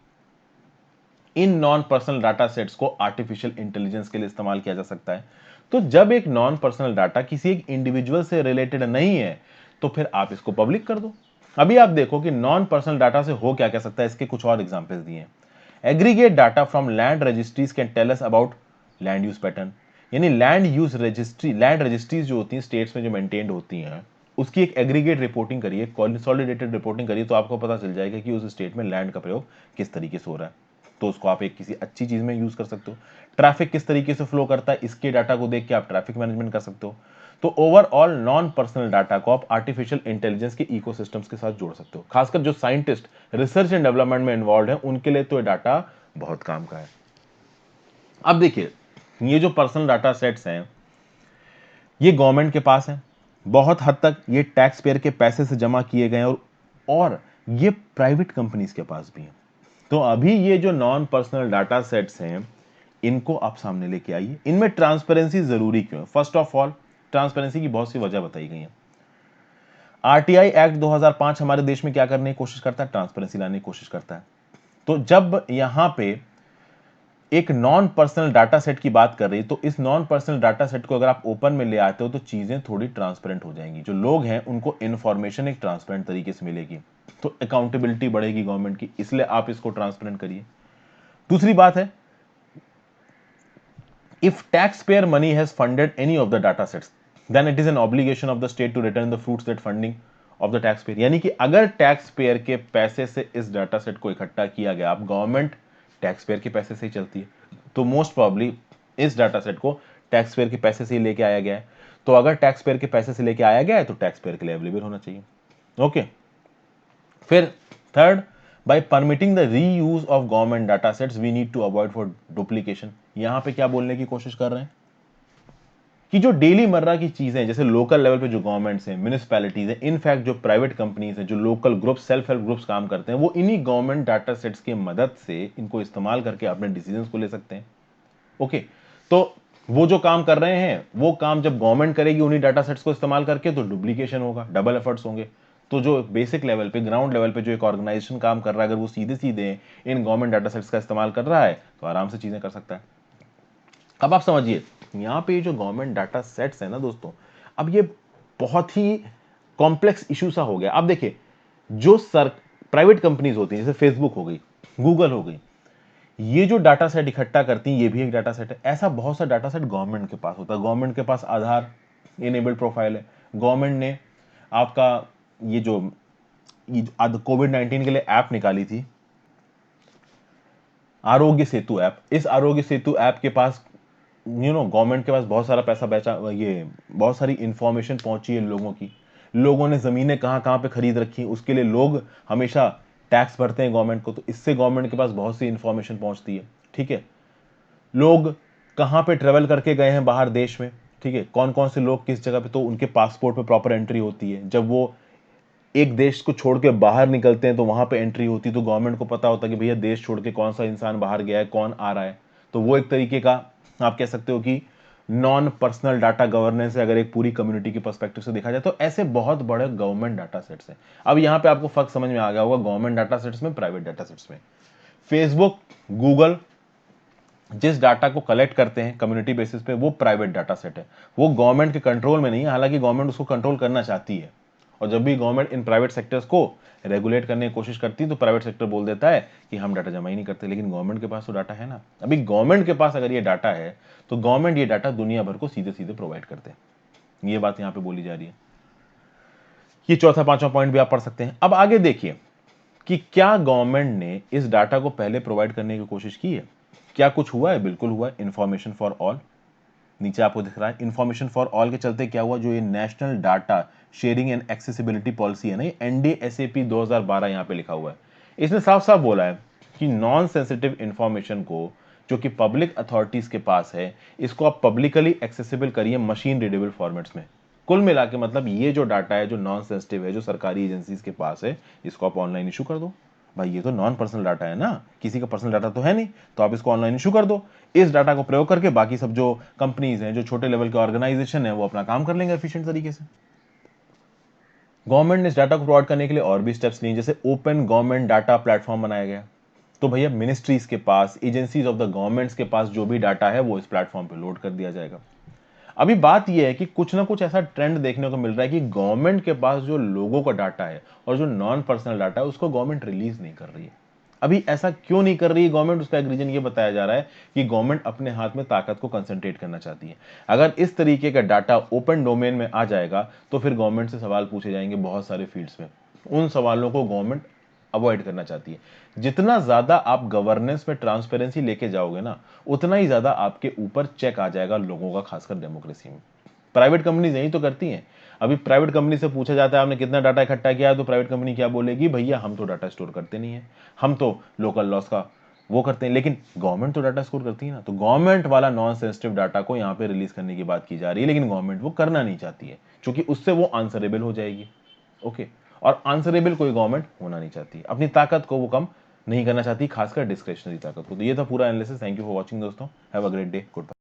In non personal data sets को आर्टिफिशियल इंटेलिजेंस के लिए इस्तेमाल किया जा सकता है। तो जब एक नॉन पर्सनल डाटा किसी एक इंडिविजुअल से रिलेटेड नहीं है तो फिर आप इसको पब्लिक कर दो। अभी आप देखो कि नॉन पर्सनल डाटा से हो क्या क्या सकता है, इसके कुछ और एग्जांपल्स दिए हैं। Aggregate data from land registries can tell us about land use pattern, यानी land use registry, land registries जो होती हैं स्टेट्स में जो मेंटेन्ड होती हैं, उसकी एक एग्रीगेट रिपोर्टिंग करिए, कंसोलिडेटेड रिपोर्टिंग करिए, तो आपको पता चल जाएगा कि उस स्टेट में लैंड का प्रयोग किस तरीके से हो रहा है। तो उसको आप एक किसी अच्छी चीज में यूज कर सकते हो। ट्रैफिक किस तरीके से फ्लो करता है, इसके डाटा को देख के आप ट्रैफिक मैनेजमेंट कर सकते हो। तो ओवरऑल नॉन पर्सनल डाटा को आप आर्टिफिशियल इंटेलिजेंस के इकोसिस्टम्स के साथ जोड़ सकते हो। खासकर जो साइंटिस्ट रिसर्च एंड डेवलपमेंट में इन्वॉल्व हैं उनके लिए तो ये डाटा बहुत काम का है। अब देखिए ये जो पर्सनल डाटा सेट्स हैं ये गवर्नमेंट के पास है, बहुत हद तक ये टैक्स पेयर के पैसे से जमा किए गए हैं, और ये प्राइवेट कंपनीज के पास भी है। तो अभी ये जो नॉन पर्सनल डाटा सेट्स हैं इनको आप सामने लेके आइए। इनमें ट्रांसपेरेंसी जरूरी क्यों है? फर्स्ट ऑफ ऑल ट्रांसपेरेंसी की बहुत सी वजह बताई गई है। आरटीआई एक्ट 2005 हमारे देश में क्या करने की कोशिश करता है? ट्रांसपेरेंसी लाने की कोशिश करता है। तो जब यहां पे एक नॉन पर्सनल डाटा सेट की बात कर रही, तो इस नॉन पर्सनल डाटा सेट को अगर आप ओपन में ले आते हो तो चीजें थोड़ी ट्रांसपेरेंट हो जाएंगी। जो लोग हैं उनको इंफॉर्मेशन एक ट्रांसपेरेंट तरीके से मिलेगी, तो अकाउंटेबिलिटी बढ़ेगी गवर्नमेंट की, इसलिए आप इसको ट्रांसपेरेंट करिए। दूसरी बात है, if taxpayer money has funded any of the data sets then it is an obligation of the state to return the fruits that funding of the taxpayer। यानी कि अगर टैक्स पेयर के पैसे से इस डाटा सेट को इकट्ठा किया गया, अब गवर्नमेंट टैक्स पेयर के पैसे से ही चलती है, तो मोस्ट प्रॉब्ली इस डाटा सेट को टैक्स पेयर के पैसे से ही लेके आया गया है। तो अगर टैक्स पेयर के पैसे से लेके आया गया है तो टैक्स पेयर के लिए अवेलेबल होना चाहिए। ओके, फिर third, by permitting the reuse of government data sets we need to avoid for duplication। यहां पे क्या बोलने की कोशिश कर रहे हैं कि जो डेली मर्रा की चीजें जैसे लोकल लेवल पे जो गवर्नमेंट्स हैं, म्युनिसिपैलिटीज हैं, इनफैक्ट जो प्राइवेट कंपनीज हैं, जो local group self help groups काम करते हैं, वो इन्हीं गवर्नमेंट डाटा सेट्स की मदद से इनको इस्तेमाल करके अपने डिसीजंस को ले सकते हैं। ओके, तो वो जो काम कर रहे हैं वो काम जब गवर्नमेंट करेगी उन्हीं डाटा सेट्स को इस्तेमाल करके, तो डुप्लीकेशन होगा, डबल एफर्ट्स होंगे। तो जो बेसिक लेवल पे, ग्राउंड लेवल पे जो एक ऑर्गेनाइजेशन काम कर रहा है, अगर वो सीधे सीधे इन गवर्नमेंट डाटा सेट्स का इस्तेमाल कर रहा है तो आराम से चीजें कर सकता है। अब आप समझिए यहाँ पे जो गवर्नमेंट डाटा सेट्स है ना दोस्तों, अब ये बहुत ही कॉम्प्लेक्स इशू सा हो गया। अब देखिए जो सर प्राइवेट कंपनीज होती हैं जैसे फेसबुक हो गई, गूगल हो गई, ये जो डाटा सेट इकट्ठा करती हैं ये भी एक डाटा सेट है। ऐसा बहुत सा डाटा सेट गवर्नमेंट के पास होता है। गवर्नमेंट के पास आधार इनेबल्ड प्रोफाइल है। गवर्नमेंट ने आपका ये जो कोविड-19 के लिए ऐप निकाली थी, आरोग्य सेतु ऐप, इस आरोग्य सेतु ऐप के पास गवर्नमेंट के पास बहुत सारा पैसा बचा, ये बहुत सारी इंफॉर्मेशन पहुंची है लोगों की। लोगों ने जमीनें कहां कहां पे खरीद रखी, उसके लिए लोग हमेशा टैक्स भरते हैं गवर्नमेंट को, तो इससे गवर्नमेंट के पास बहुत सी इंफॉर्मेशन पहुंचती है। ठीक है, लोग कहां पे ट्रेवल करके गए हैं बाहर देश में, ठीक है, कौन कौन से लोग किस जगह पे, तो उनके पासपोर्ट पे प्रॉपर एंट्री होती है। जब वो एक देश को छोड़ के बाहर निकलते हैं तो वहां पे एंट्री होती है, तो गवर्नमेंट को पता होता है कि भैया देश छोड़ के कौन सा इंसान बाहर गया है, कौन आ रहा है। तो वो एक तरीके का आप कह सकते हो कि नॉन पर्सनल डाटा गवर्नेंस है, अगर एक पूरी कम्युनिटी के पर्सपेक्टिव से देखा जाए तो। ऐसे बहुत बड़े गवर्नमेंट डाटा सेट्स हैं। अब यहां पे आपको फर्क समझ में आ गया होगा गवर्नमेंट डाटा सेट्स में, प्राइवेट डाटा सेट्स में। फेसबुक, गूगल जिस डाटा को कलेक्ट करते हैं कम्युनिटी बेसिस पे, वो प्राइवेट डाटा सेट है, वो गवर्नमेंट के कंट्रोल में नहीं है। हालांकि गवर्नमेंट उसको कंट्रोल करना चाहती है, और जब भी गवर्नमेंट इन प्राइवेट सेक्टर्स को रेगुलेट करने की कोशिश करती है तो प्राइवेट सेक्टर बोल देता है कि हम डाटा जमा ही नहीं करते। लेकिन गवर्नमेंट के पास तो डाटा है ना। अभी गवर्नमेंट के पास अगर ये डाटा है तो गवर्नमेंट ये डाटा दुनिया भर को सीधे सीधे प्रोवाइड करते हैं। ये बात यहां पे बोली जा रही है। ये चौथा पांचवा पॉइंट भी आप पढ़ सकते हैं। अब आगे देखिए कि क्या गवर्नमेंट ने इस डाटा को पहले प्रोवाइड करने की कोशिश की है। क्या कुछ हुआ है? बिल्कुल हुआ है। इंफॉर्मेशन फॉर ऑल, नीचे आपको दिख रहा है। इंफॉर्मेशन फॉर ऑल के चलते क्या हुआ, जो ये national data sharing and accessibility policy है ना, ये NDSAP 2012 यहां पे लिखा हुआ है। इसने साफ साफ बोला है कि नॉन सेंसिटिव इंफॉर्मेशन को जो कि पब्लिक अथॉरिटीज के पास है, इसको आप पब्लिकली एक्सेसिबल करिए मशीन रीडेबल फॉर्मेट्स में। कुल मिला के मतलब ये जो डाटा है, जो नॉन सेंसिटिव है, जो सरकारी एजेंसीज के पास है, इसको आप ऑनलाइन इशू कर दो। भाई ये तो नॉन पर्सनल डाटा है ना, किसी का पर्सनल डाटा तो है नहीं, तो आप इसको ऑनलाइन इशू कर दो। इस डाटा को प्रयोग करके बाकी सब जो कंपनीज हैं, जो छोटे लेवल के ऑर्गेनाइजेशन है, वो अपना काम कर लेंगे एफिशिएंट तरीके से। गवर्नमेंट ने इस डाटा को प्रोवाइड करने के लिए और भी स्टेप्स लिए, जैसे ओपन गवर्नमेंट डाटा प्लेटफॉर्म बनाया गया। तो भैया मिनिस्ट्रीज के पास, एजेंसीज ऑफ द गवर्नमेंट्स के पास जो भी डाटा है वो इस प्लेटफॉर्म पे लोड कर दिया जाएगा। अभी बात यह है कि कुछ ना कुछ ऐसा ट्रेंड देखने को मिल रहा है कि गवर्नमेंट के पास जो लोगों का डाटा है और जो नॉन पर्सनल डाटा है उसको गवर्नमेंट रिलीज नहीं कर रही है। अभी ऐसा क्यों नहीं कर रही है गवर्नमेंट, उसका एक रीजन ये बताया जा रहा है कि गवर्नमेंट अपने हाथ में ताकत को कंसंट्रेट करना चाहती है। अगर इस तरीके का डाटा ओपन डोमेन में आ जाएगा तो फिर गवर्नमेंट से सवाल पूछे जाएंगे बहुत सारे फील्ड्स में। उन सवालों को गवर्नमेंट अवॉइड करना चाहती है। जितना ज्यादा आप गवर्नेंस में ट्रांसपेरेंसी लेके जाओगे ना, उतना ही ज्यादा आपके ऊपर चेक आ जाएगा लोगों का, खासकर डेमोक्रेसी में। प्राइवेट कंपनीज यही तो करती हैं। अभी प्राइवेट कंपनी से पूछा जाता है आपने कितना डाटा इकट्ठा किया है, तो प्राइवेट कंपनी क्या बोलेगी, भैया हम तो डाटा स्टोर करते नहीं है, हम तो लोकल लॉस का वो करते हैं। लेकिन गवर्नमेंट तो डाटा स्टोर करती है ना। तो गवर्नमेंट वाला नॉन सेंसिटिव डाटा को यहाँ पे रिलीज करने की बात की जा रही है, लेकिन गवर्नमेंट वो करना नहीं चाहती है, क्योंकि उससे वो आंसरेबल हो जाएगी। ओके, और आंसरेबल कोई गवर्नमेंट होना नहीं चाहती, अपनी ताकत को वो कम नहीं करना चाहती, खासकर डिस्क्रिशनरी ताकत को। तो ये था पूरा analysis. Thank you for watching दोस्तों, have a great day, good bye.